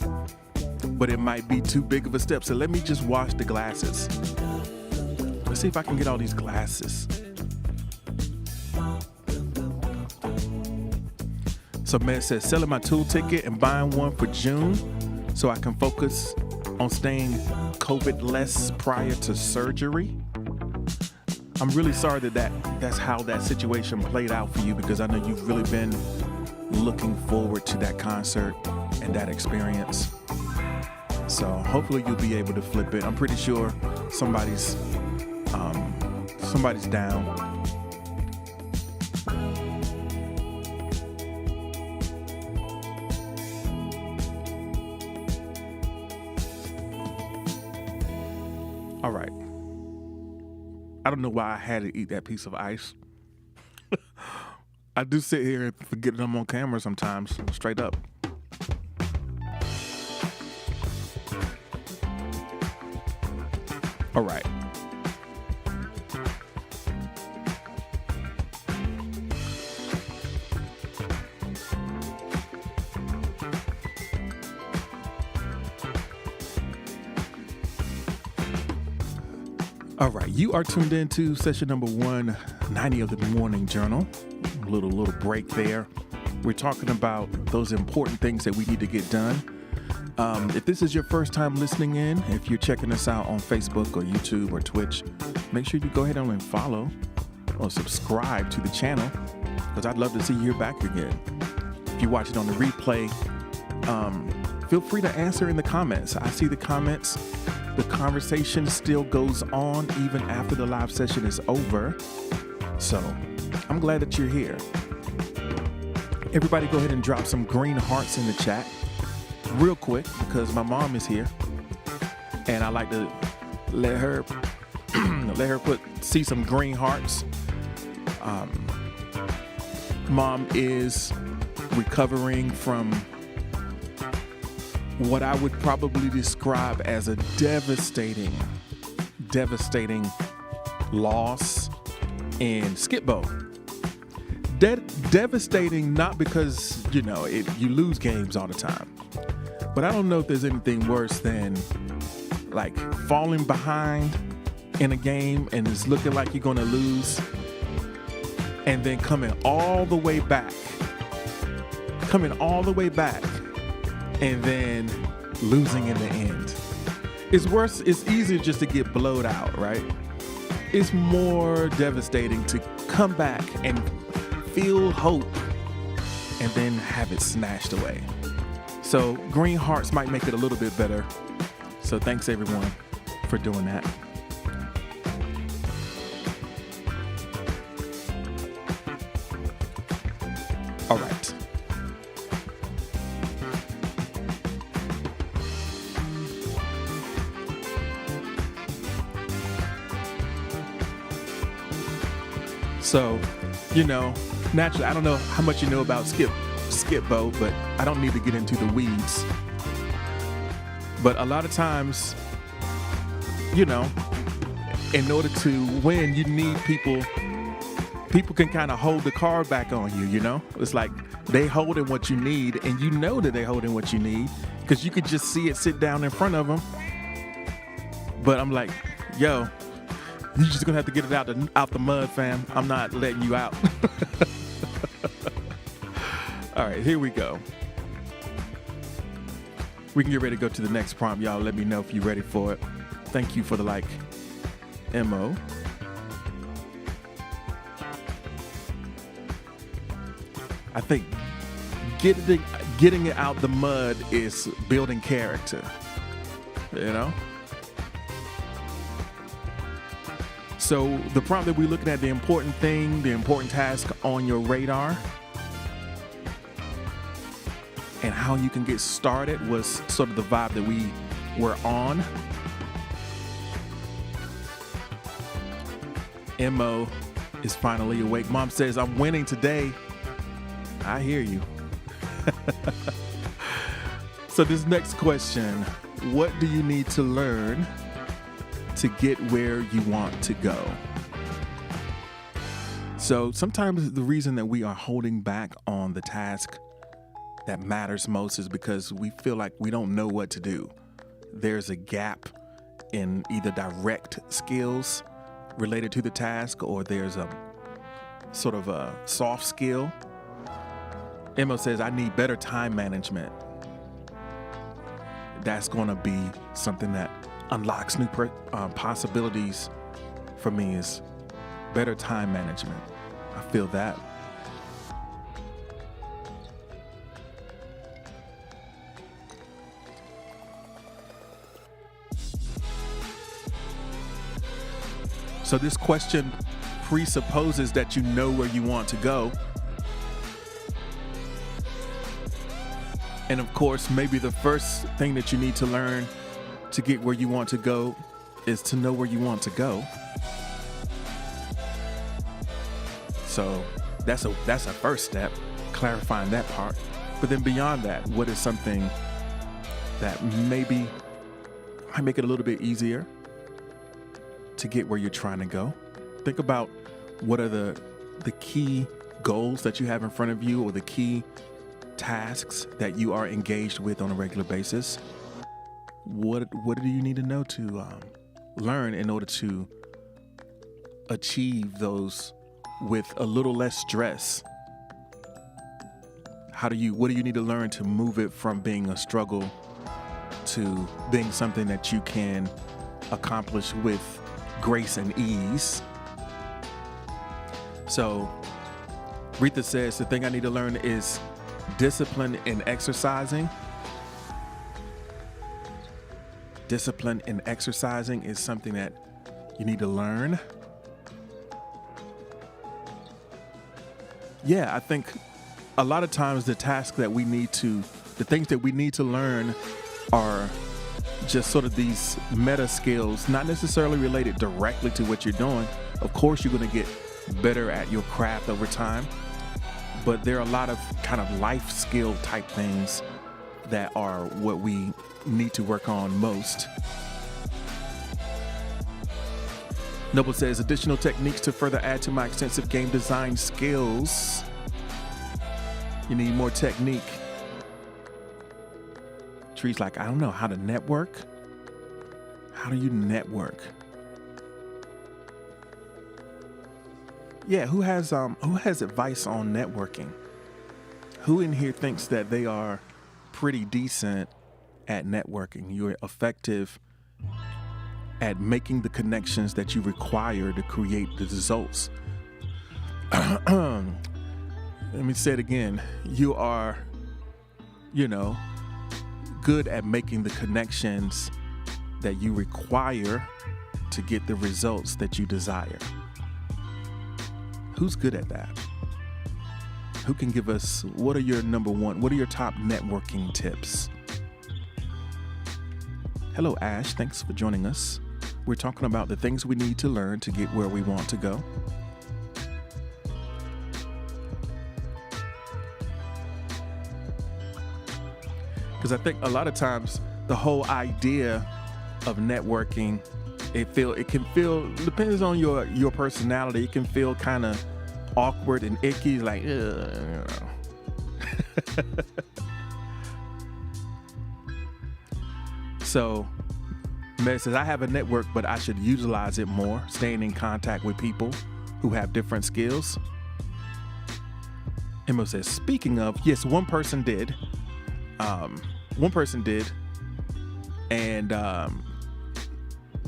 but it might be too big of a step. So let me just wash the glasses. Let's see if I can get all these glasses. So man says, selling my tool ticket and buying one for June so I can focus on staying COVID-less prior to surgery. I'm really sorry that's how that situation played out for you, because I know you've really been looking forward to that concert and that experience. So hopefully you'll be able to flip it. I'm pretty sure somebody's down. All right. I don't know why I had to eat that piece of ice. I do sit here and forget I'm on camera sometimes, straight up. All right. All right, you are tuned into session number 190 of the Morning Journal. A little break there. We're talking about those important things that we need to get done. If this is your first time listening in, if you're checking us out on Facebook or YouTube or Twitch, make sure you go ahead and follow or subscribe to the channel, because I'd love to see you back again. If you watch it on the replay, feel free to answer in the comments. I see the comments. The conversation still goes on even after the live session is over. So I'm glad that you're here. Everybody go ahead and drop some green hearts in the chat real quick, because my mom is here and I like to let her see some green hearts. Mom is recovering from what I would probably describe as a devastating loss in Skip-Bo. Devastating, not because, you lose games all the time, but I don't know if there's anything worse than like falling behind in a game and it's looking like you're going to lose, and then coming all the way back, and then losing in the end. It's worse. It's easier just to get blowed out, right? It's more devastating to come back and feel hope and then have it snatched away. So green hearts might make it a little bit better. So thanks everyone for doing that. All right. So, naturally, I don't know how much you know about Skip-Bo, but I don't need to get into the weeds. But a lot of times, in order to win, you need people. People can kind of hold the card back on you, It's like they holding what you need, and you know that they holding what you need because you could just see it sit down in front of them. But I'm like, yo, you're just gonna have to get it out the mud, fam. I'm not letting you out. All right, here we go. We can get ready to go to the next prompt, y'all. Let me know if you're ready for it. Thank you for the like, MO. I think getting it out the mud is building character, So the prompt that we're looking at, the important thing, the important task on your radar, and how you can get started was sort of the vibe that we were on. Mo is finally awake. Mom says, I'm winning today. I hear you. So this next question, what do you need to learn to get where you want to go? So sometimes the reason that we are holding back on the task that matters most is because we feel like we don't know what to do. there's a gap in either direct skills related to the task, or there's a sort of a soft skill. Emma says, I need better time management. That's going to be something that unlocks new possibilities for me, is better time management. I feel that. So this question presupposes that you know where you want to go. And of course, maybe the first thing that you need to learn to get where you want to go is to know where you want to go. So that's a first step, clarifying that part. But then beyond that, what is something that maybe might make it a little bit easier to get where you're trying to go? Think about what are the key goals that you have in front of you, or the key tasks that you are engaged with on a regular basis. What do you need to know to learn in order to achieve those with a little less stress? What do you need to learn to move it from being a struggle to being something that you can accomplish with grace and ease? So Retha says, the thing I need to learn is discipline in exercising. Discipline in exercising is something that you need to learn. Yeah, I think a lot of times the things that we need to learn are just sort of these meta skills, not necessarily related directly to what you're doing. Of course, you're going to get better at your craft over time, but there are a lot of kind of life skill type things that are what we need to work on most. Noble says, additional techniques to further add to my extensive game design skills. You need more technique. Tree's like, I don't know how to network. How do you network? Yeah, who has advice on networking? Who in here thinks that they are pretty decent at networking? You're effective at making the connections that you require to create the results. Let me say it again. You are, good at making the connections that you require to get the results that you desire. Who's good at that? Who can give us, what are your top networking tips? Hello, Ash. Thanks for joining us. We're talking about the things we need to learn to get where we want to go. Because I think a lot of times the whole idea of networking, it can feel, depends on your personality, it can feel kind of awkward and icky, like, So, Meg says, I have a network, but I should utilize it more, staying in contact with people who have different skills. Emma says, speaking of, yes, one person did. And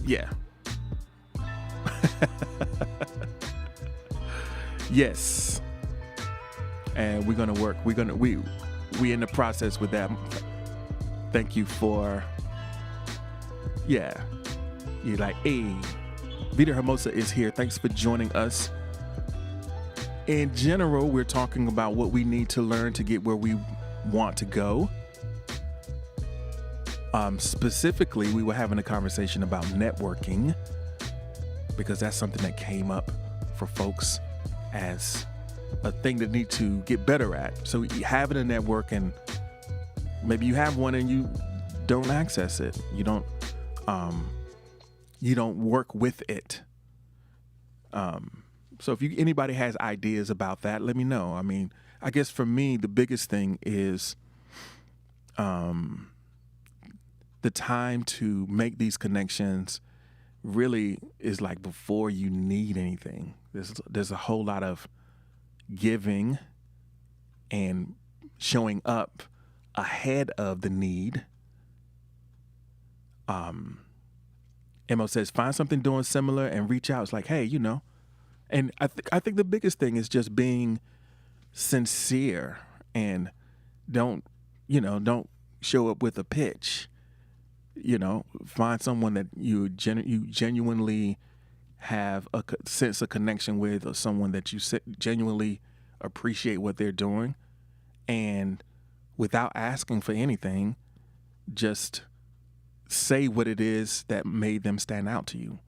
yeah. Yes. And we're gonna work. We in the process with that. Thank you for, yeah. You're like, hey, Vita Hermosa is here. Thanks for joining us. In general, we're talking about what we need to learn to get where we want to go. Specifically, we were having a conversation about networking, because that's something that came up for folks as a thing that need to get better at. So having a network, and maybe you have one and you don't access it. You don't work with it. So if anybody has ideas about that, let me know. I mean, I guess for me, the biggest thing is the time to make these connections really is like before you need anything. There's a whole lot of giving and showing up ahead of the need. Mo says, find something doing similar and reach out. It's like, hey, and I think the biggest thing is just being sincere and don't show up with a pitch. Find someone that you genuinely have a sense of connection with, or someone that you genuinely appreciate what they're doing, and without asking for anything, just say what it is that made them stand out to you.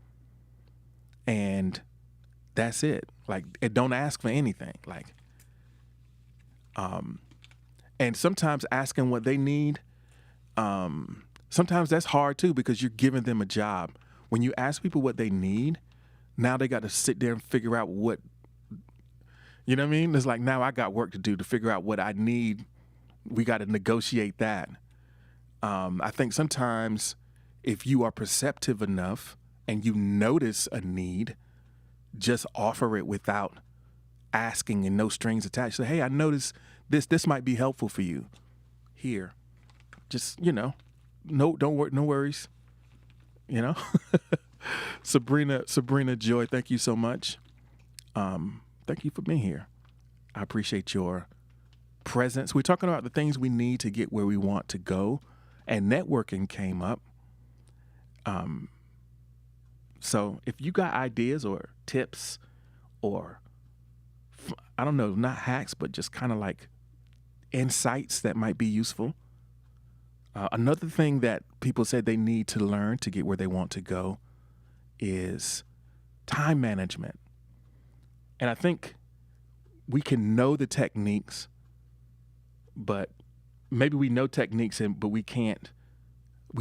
And that's it. Like, don't ask for anything. Like, and sometimes asking what they need, sometimes that's hard too, because you're giving them a job. When you ask people what they need, now they got to sit there and figure out what, you know what I mean? It's like, now I got work to do to figure out what I need. We got to negotiate that. I think sometimes if you are perceptive enough and you notice a need, just offer it without asking and no strings attached. Say, hey, I noticed this might be helpful for you. Here, just, no worries. Sabrina Joy, thank you so much. Thank you for being here. I appreciate your presence. We're talking about the things we need to get where we want to go, and networking came up. So if you got ideas or tips or, I don't know, not hacks, but just kind of like insights that might be useful. Another thing that people said they need to learn to get where they want to go is time management. And I think we can know the techniques, but maybe we know techniques, but we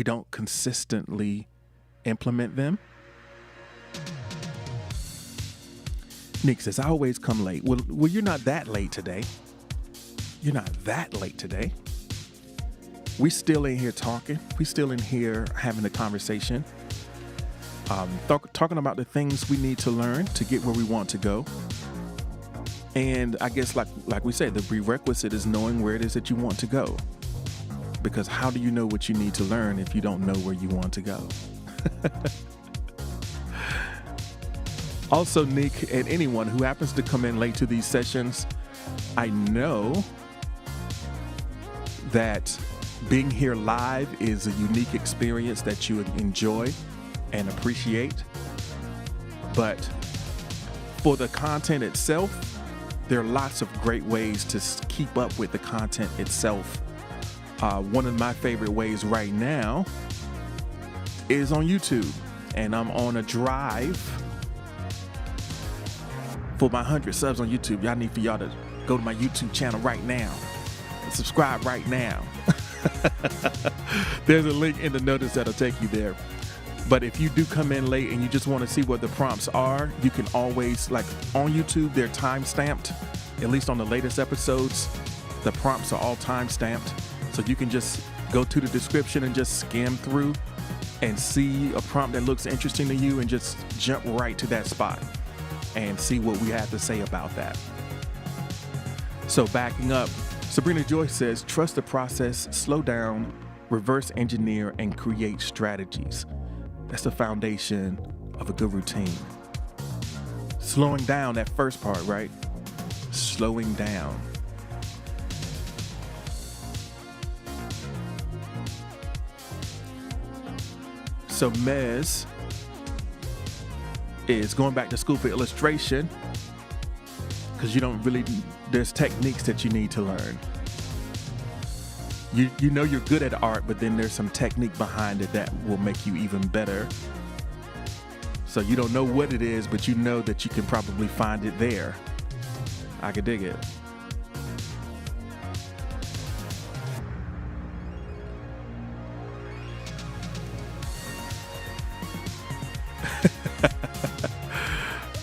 don't consistently implement them. Nick says, I always come late. Well, you're not that late today. You're not that late today. We still in here talking. We still in here having a conversation. Talking about the things we need to learn to get where we want to go. And I guess like we said, the prerequisite is knowing where it is that you want to go. Because how do you know what you need to learn if you don't know where you want to go? Also, Nick, and anyone who happens to come in late to these sessions, I know that being here live is a unique experience that you enjoy and appreciate. But for the content itself, there are lots of great ways to keep up with the content itself. One of my favorite ways right now is on YouTube, and I'm on a drive for my 100 subs on YouTube. Y'all need for y'all to go to my YouTube channel right now and subscribe right now. There's a link in the notice that'll take you there. But if you do come in late and you just want to see what the prompts are, you can always, like on YouTube, they're time stamped. At least on the latest episodes, the prompts are all time stamped. So you can just go to the description and just skim through and see a prompt that looks interesting to you and just jump right to that spot and see what we have to say about that. So backing up, Sabrina Joy says, trust the process, slow down, reverse engineer, and create strategies. That's the foundation of a good routine. Slowing down, that first part, right? Slowing down. So Mez is going back to school for illustration because there's techniques that you need to learn. You know you're good at art, but then there's some technique behind it that will make you even better. So you don't know what it is, but you know that you can probably find it there. I could dig it.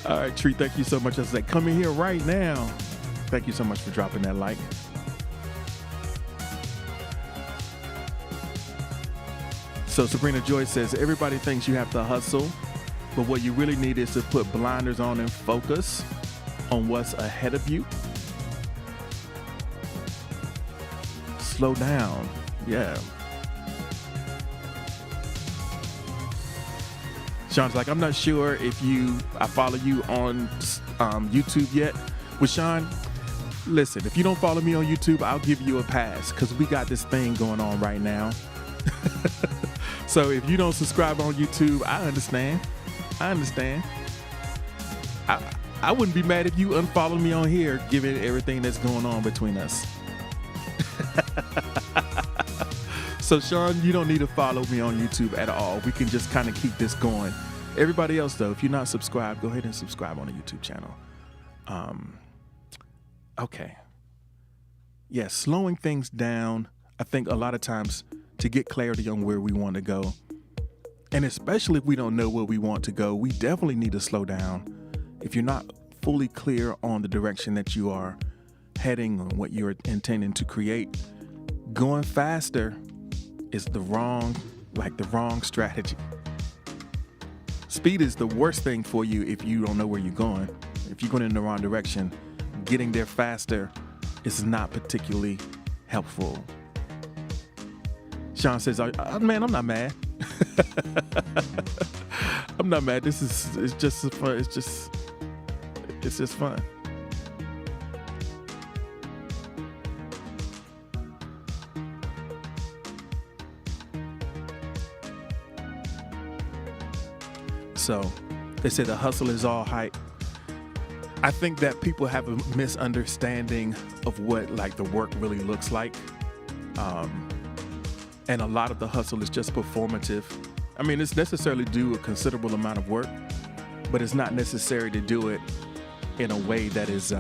All right, Tree, thank you so much. I was like, come in here right now. Thank you so much for dropping that like. So Sabrina Joy says, everybody thinks you have to hustle, but what you really need is to put blinders on and focus on what's ahead of you. Slow down. Yeah. Sean's like, I'm not sure if I follow you on YouTube yet. Well, Sean, listen, if you don't follow me on YouTube, I'll give you a pass because we got this thing going on right now. So if you don't subscribe on YouTube, I understand. I wouldn't be mad if you unfollow me on here, given everything that's going on between us. So Sean, you don't need to follow me on YouTube at all. We can just kind of keep this going. Everybody else, though, if you're not subscribed, go ahead and subscribe on the YouTube channel. Okay. Yeah, slowing things down, I think a lot of times to get clarity on where we want to go, and especially if we don't know where we want to go, we definitely need to slow down. If you're not fully clear on the direction that you are heading or what you're intending to create, going faster is the wrong strategy. Speed is the worst thing for you if you don't know where you're going. If you're going in the wrong direction, getting there faster is not particularly helpful. Sean says, man, I'm not mad. I'm not mad. It's just fun. It's just fun. So they say the hustle is all hype. I think that people have a misunderstanding of what the work really looks like. And a lot of the hustle is just performative. I mean, it's necessarily do a considerable amount of work, but it's not necessary to do it in a way that is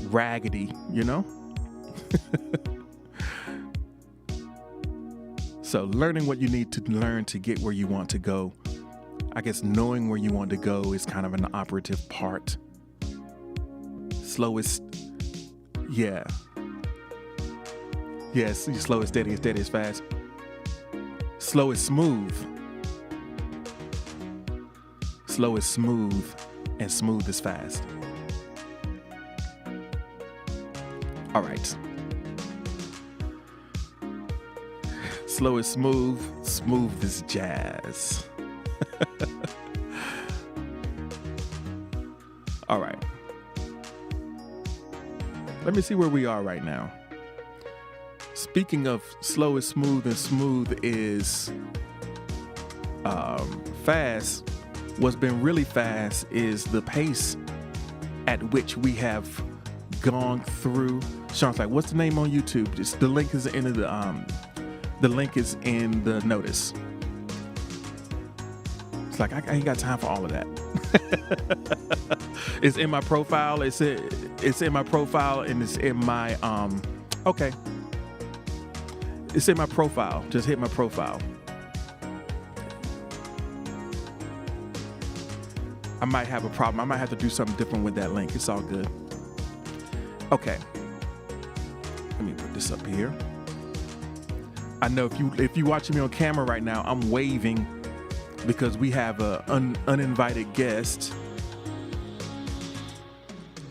raggedy, you know? So learning what you need to learn to get where you want to go. I guess knowing where you want to go is kind of an operative part. Slow is, yeah. Yes, slow is steady is fast. Slow is smooth. Slow is smooth, and smooth is fast. All right. Slow is smooth, smooth is jazz. All right. Let me see where we are right now. Speaking of slow is smooth and smooth is fast, what's been really fast is the pace at which we have gone through. Sean's like, what's the name on YouTube? Just the link is in the link is in the notice. It's like I ain't got time for all of that. It's in my profile. It's in my profile, and it's in my okay. It's in my profile. Just hit my profile. I might have a problem. I might have to do something different with that link. It's all good. Okay. Let me put this up here. I know if you watching me on camera right now, I'm waving because we have an uninvited guest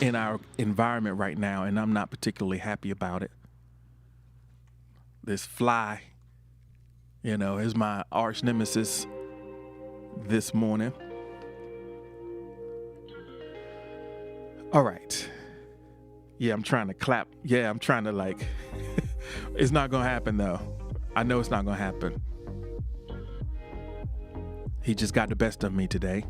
in our environment right now, and I'm not particularly happy about it. This fly, is my arch nemesis this morning. All right. Yeah, I'm trying to clap. Yeah, I'm trying to it's not going to happen though. I know it's not going to happen. He just got the best of me today.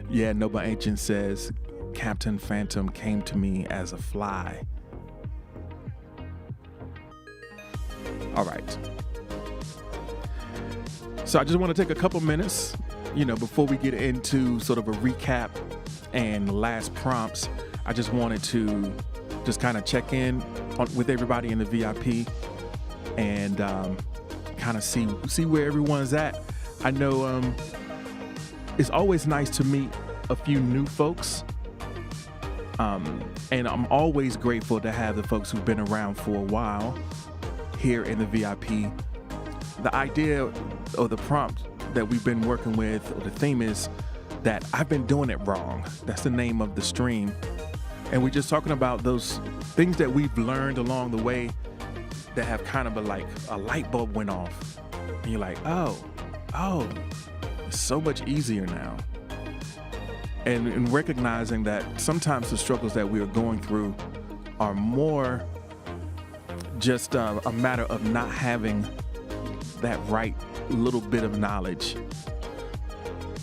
Yeah, Noble Ancient says, Captain Phantom came to me as a fly. All right. So I just want to take a couple minutes, before we get into sort of a recap and last prompts. I just wanted to just kind of check in with everybody in the VIP and kind of see where everyone's at. I know it's always nice to meet a few new folks And I'm always grateful to have the folks who've been around for a while here in the VIP. The idea or the prompt that we've been working with, or the theme is that I've been doing it wrong. That's the name of the stream. And we're just talking about those things that we've learned along the way that have kind of a light bulb went off. And you're like, oh, it's so much easier now. And recognizing that sometimes the struggles that we are going through are more just a matter of not having that right little bit of knowledge,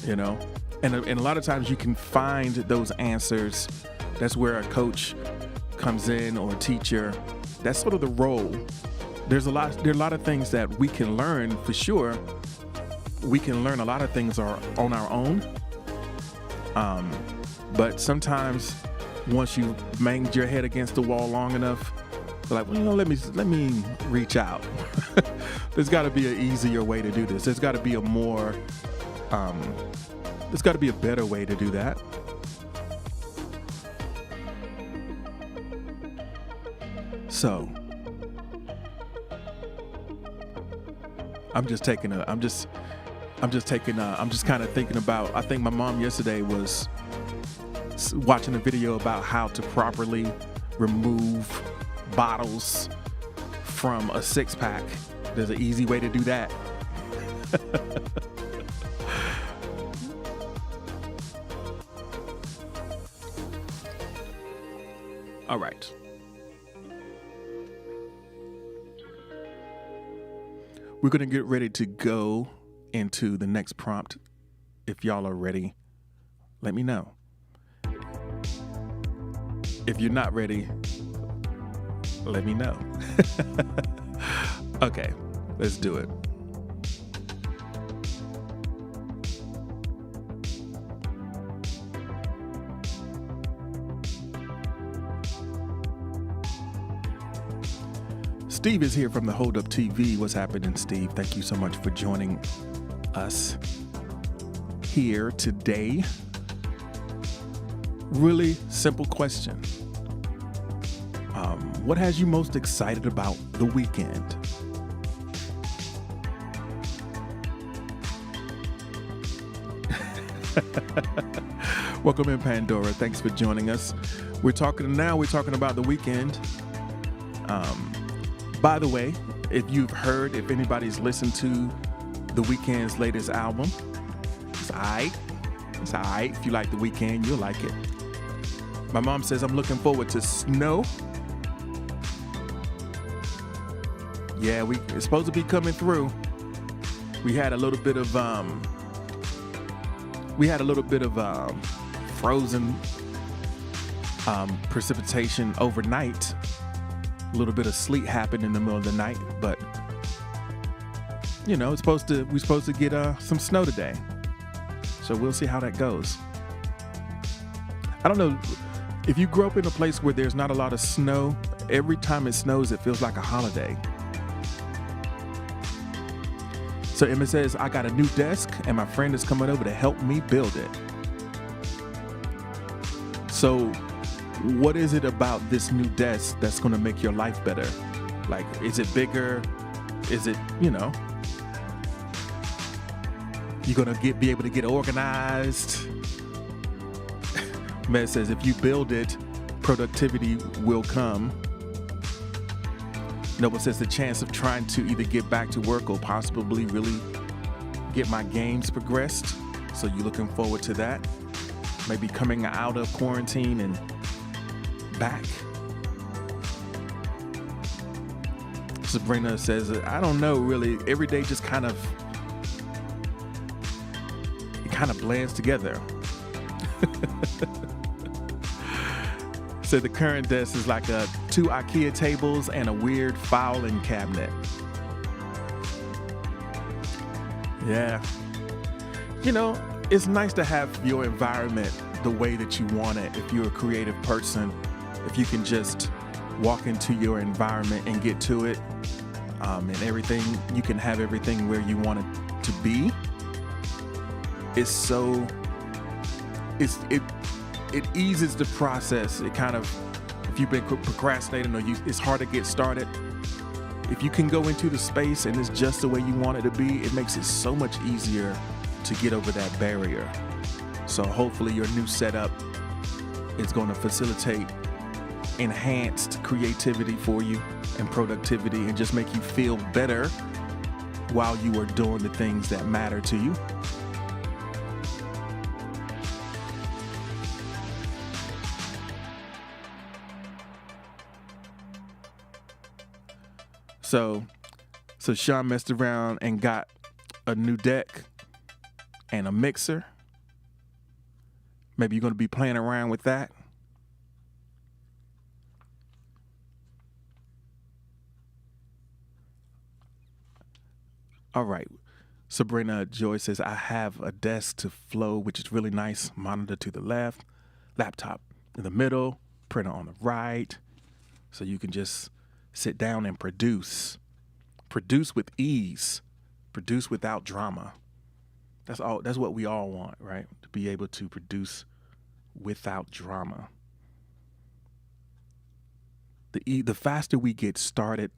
you know? And a lot of times you can find those answers. That's where a coach comes in, or a teacher. That's sort of the role. There are a lot of things that we can learn for sure. We can learn a lot of things are on our own. But sometimes once you banged your head against the wall long enough, you're like, well, let me reach out. There's got to be an easier way to do this. There's got to be there's got to be a better way to do that. So I'm just kind of thinking about, I think my mom yesterday was watching a video about how to properly remove bottles from a 6-pack. There's an easy way to do that. All right. We're going to get ready to go into the next prompt. If y'all are ready, let me know. If you're not ready, let me know. Okay, let's do it. Steve is here from the Hold Up TV. What's happening, Steve? Thank you so much for joining us here today. Really simple question. What has you most excited about the weekend? Welcome in, Pandora. Thanks for joining us. We're talking about the weekend. By the way, if anybody's listened to The Weeknd's latest album, it's all right. It's all right. If you like The Weeknd, you'll like it. My mom says I'm looking forward to snow. Yeah, it's supposed to be coming through. We had a little bit of frozen precipitation overnight. A little bit of sleet happened in the middle of the night, but we're supposed to get some snow today. So we'll see how that goes. I don't know if you grew up in a place where there's not a lot of snow. Every time it snows, it feels like a holiday. So Emma says, I got a new desk and my friend is coming over to help me build it. So what is it about this new desk that's going to make your life better? Like, is it bigger? Is it, you're going to be able to get organized? Matt says, if you build it, productivity will come. Noble says, the chance of trying to either get back to work or possibly really get my games progressed. So you're looking forward to that. Maybe coming out of quarantine and back. Sabrina says, I don't know really. Every day just kind of blends together. So the current desk is like 2 IKEA tables and a weird filing cabinet. Yeah. It's nice to have your environment the way that you want it. If you're a creative person, if you can just walk into your environment and get to it, and everything, you can have everything where you want it to be. It it eases the process. It kind of, if you've been procrastinating or it's hard to get started, if you can go into the space and it's just the way you want it to be, it makes it so much easier to get over that barrier. So hopefully your new setup is going to facilitate enhanced creativity for you and productivity, and just make you feel better while you are doing the things that matter to you. So Sean messed around and got a new deck and a mixer. Maybe you're going to be playing around with that. All right. Sabrina Joy says, I have a desk to flow, which is really nice. Monitor to the left, laptop in the middle, printer on the right. So you can just sit down and produce. Produce with ease. Produce without drama. That's what we all want, right? To be able to produce without drama. The faster we get started,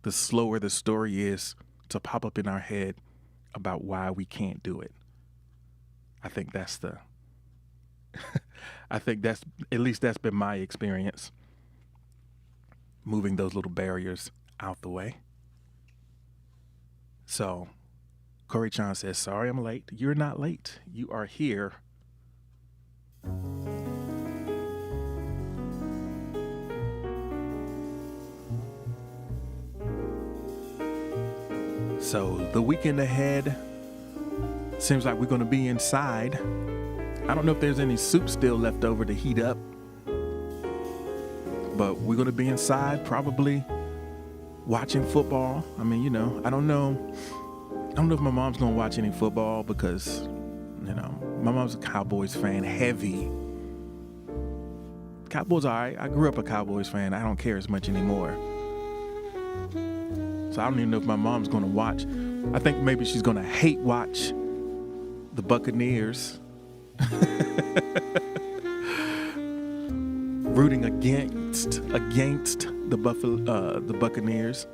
the slower the story is to pop up in our head about why we can't do it. I think that's at least that's been my experience. Moving those little barriers out the way. So Corey Chan says, sorry I'm late. You're not late. You are here. So the weekend ahead seems like we're going to be inside. I don't know if there's any soup still left over to heat up, but we're going to be inside, probably watching football. I mean, I don't know if my mom's going to watch any football because, my mom's a Cowboys fan, heavy. Cowboys are all right. I grew up a Cowboys fan. I don't care as much anymore. So I don't even know if my mom's going to watch. I think maybe she's going to hate watch the Buccaneers. Rooting against the Buccaneers.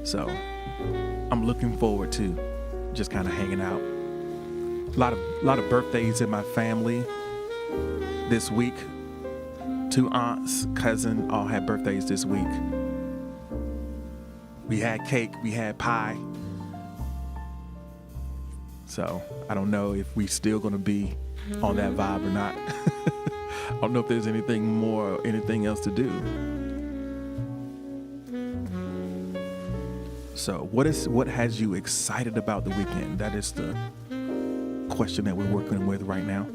So I'm looking forward to just kind of hanging out. A lot of birthdays in my family this week. 2 aunts, cousin, all had birthdays this week. We had cake, we had pie. So I don't know if we still gonna be on that vibe or not. I don't know if there's anything else to do. So what has you excited about the weekend? That is the question that we're working with right now.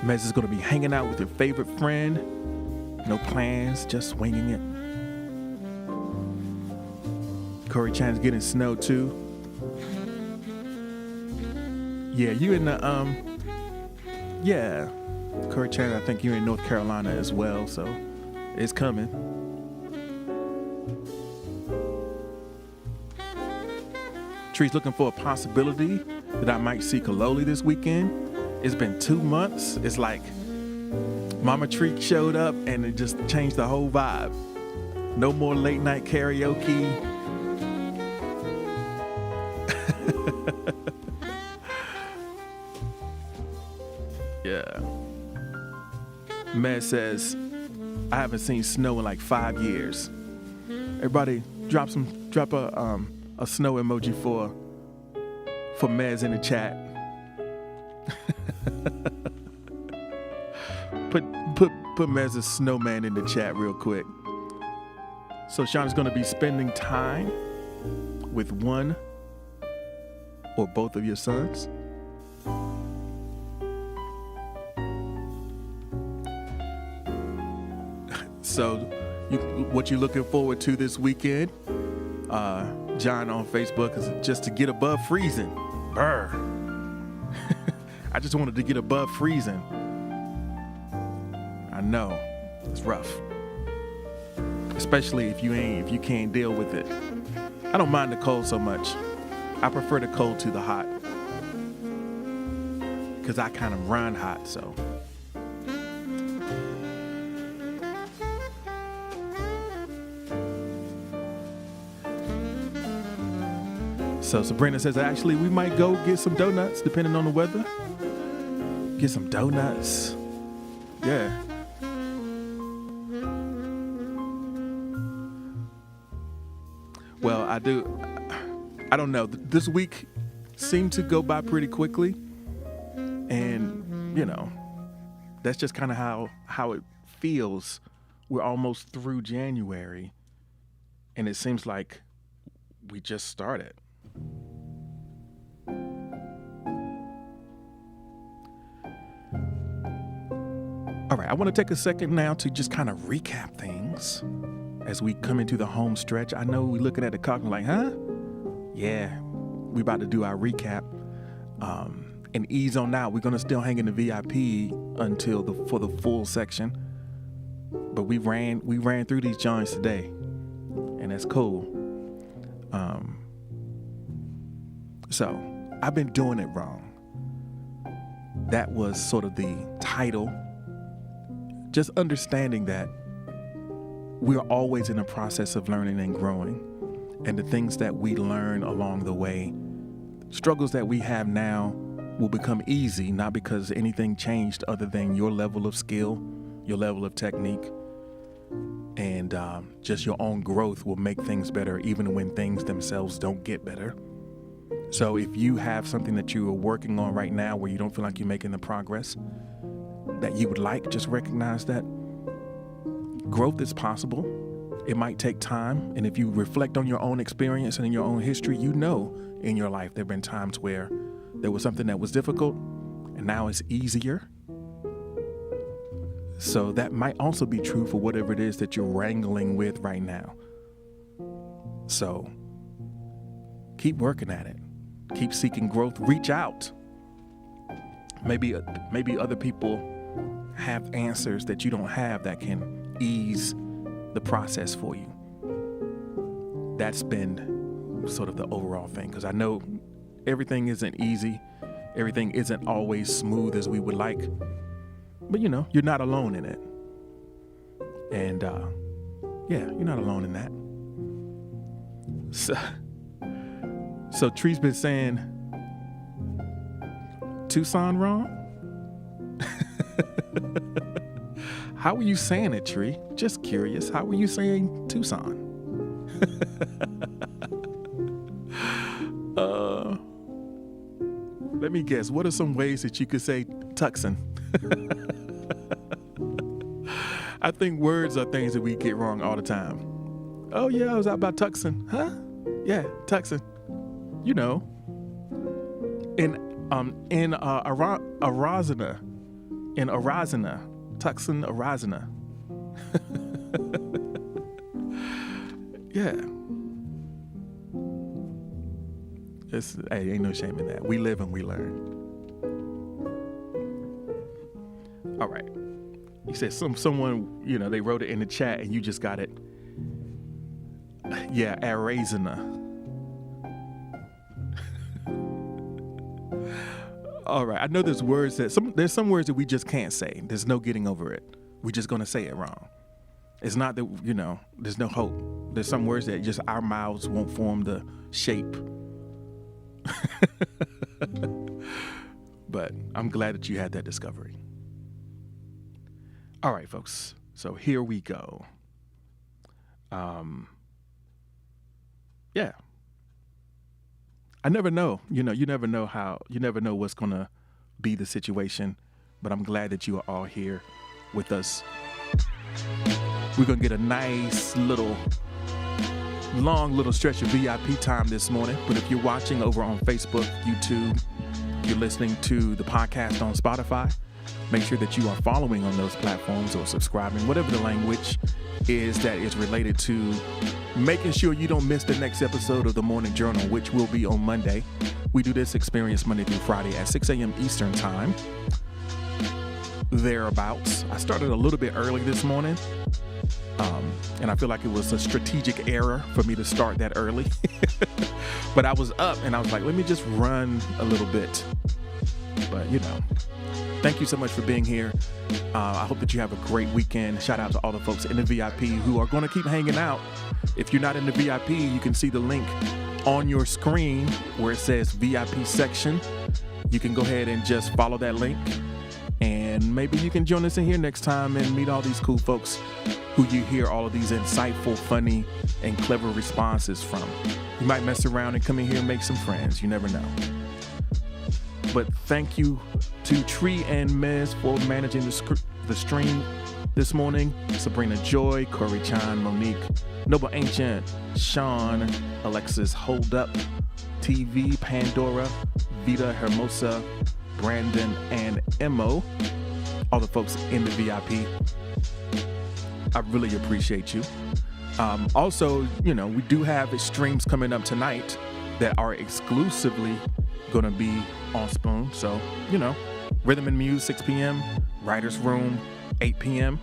Mez is going to be hanging out with your favorite friend. No plans, just winging it. Corey Chan's getting snow too. Yeah, you in the Corey Chan, I think you're in North Carolina as well, so it's coming. Tree's looking for a possibility that I might see Kaloli this weekend. It's been 2 months. It's like Mama Tree showed up and it just changed the whole vibe. No more late night karaoke. Yeah. Mez says, I haven't seen snow in like 5 years. Everybody drop a snow emoji for Mez in the chat. Put Mez's snowman in the chat real quick. So Sean is going to be spending time with one or both of your sons. So what you looking forward to this weekend? John on Facebook is just to get above freezing. Brr. I just wanted to get above freezing. I know it's rough, especially if you can't deal with it. I don't mind the cold so much. I prefer the cold to the hot because I kind of run hot. So Sabrina says, actually, we might go get some donuts depending on the weather. Get some donuts. Yeah. Well, I don't know. This week seemed to go by pretty quickly. And, that's just kind of how it feels. We're almost through January. And it seems like we just started. All right, I want to take a second now to just kind of recap things as we come into the home stretch. I know we're looking at the clock and like, huh? Yeah, we about to do our recap and ease on out. We're going to still hang in the VIP for the full section, but we ran through these joints today, and that's cool. So I've been doing it wrong. That was sort of the title. Just understanding that we're always in the process of learning and growing, and the things that we learn along the way, struggles that we have now will become easy, not because anything changed other than your level of skill, your level of technique, and just your own growth will make things better even when things themselves don't get better. So if you have something that you are working on right now where you don't feel like you're making the progress that you would like, just recognize that growth is possible. It might take time. And if you reflect on your own experience and in your own history, in your life, there have been times where there was something that was difficult and now it's easier. So that might also be true for whatever it is that you're wrangling with right now. So keep working at it. Keep seeking growth. Reach out. Maybe other people have answers that you don't have that can ease the process for you. That's been sort of the overall thing, because I know everything isn't easy. Everything isn't always smooth as we would like. But you're not alone in it. And you're not alone in that. So Tree's been saying Tucson wrong? How were you saying it, Tree? Just curious. How were you saying Tucson? Let me guess. What are some ways that you could say Tucson? I think words are things that we get wrong all the time. Oh yeah, I was out by Tucson. Huh? Yeah, Tucson. In Arazana. In Arazana. Tucson, Arazana. Yeah. Ain't no shame in that. We live and we learn. All right. You said someone, they wrote it in the chat and you just got it. Yeah, Arazana. All right. I know there's some words that we just can't say. There's no getting over it. We're just going to say it wrong. It's not that, there's no hope. There's some words that just our mouths won't form the shape. But I'm glad that you had that discovery. All right, folks. So here we go. Yeah. I never know. You never know what's going to be the situation, but I'm glad that you are all here with us. We're going to get a nice long little stretch of VIP time this morning. But if you're watching over on Facebook, YouTube, you're listening to the podcast on Spotify, make sure that you are following on those platforms or subscribing, whatever the language is that is related to making sure you don't miss the next episode of the Morning Journal, which will be on Monday. We do this experience Monday through Friday at 6 a.m. Eastern Time. thereabouts. I started a little bit early this morning, and I feel like it was a strategic error for me to start that early. But I was up and I was like, let me just run a little bit. But thank you so much for being here. I hope that you have a great weekend. Shout out to all the folks in the VIP who are going to keep hanging out. If you're not in the VIP, you can see the link on your screen where it says VIP section. You can go ahead and just follow that link, and maybe you can join us in here next time and meet all these cool folks who you hear all of these insightful, funny, and clever responses from. You might mess around and come in here and make some friends. You never know. But thank you to Tree and Mez for managing the stream this morning. Sabrina Joy, Corey Chan, Monique, Noble Ancient, Sean, Alexis Hold Up, TV, Pandora, Vita Hermosa, Brandon, and Emo. All the folks in the VIP. I really appreciate you. Also, we do have streams coming up tonight that are exclusively going to be on Spoon. So, Rhythm and Muse, 6 p.m., Writer's Room, 8 p.m.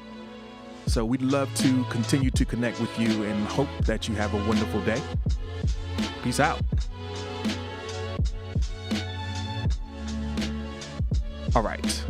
So we'd love to continue to connect with you and hope that you have a wonderful day. Peace out. All right.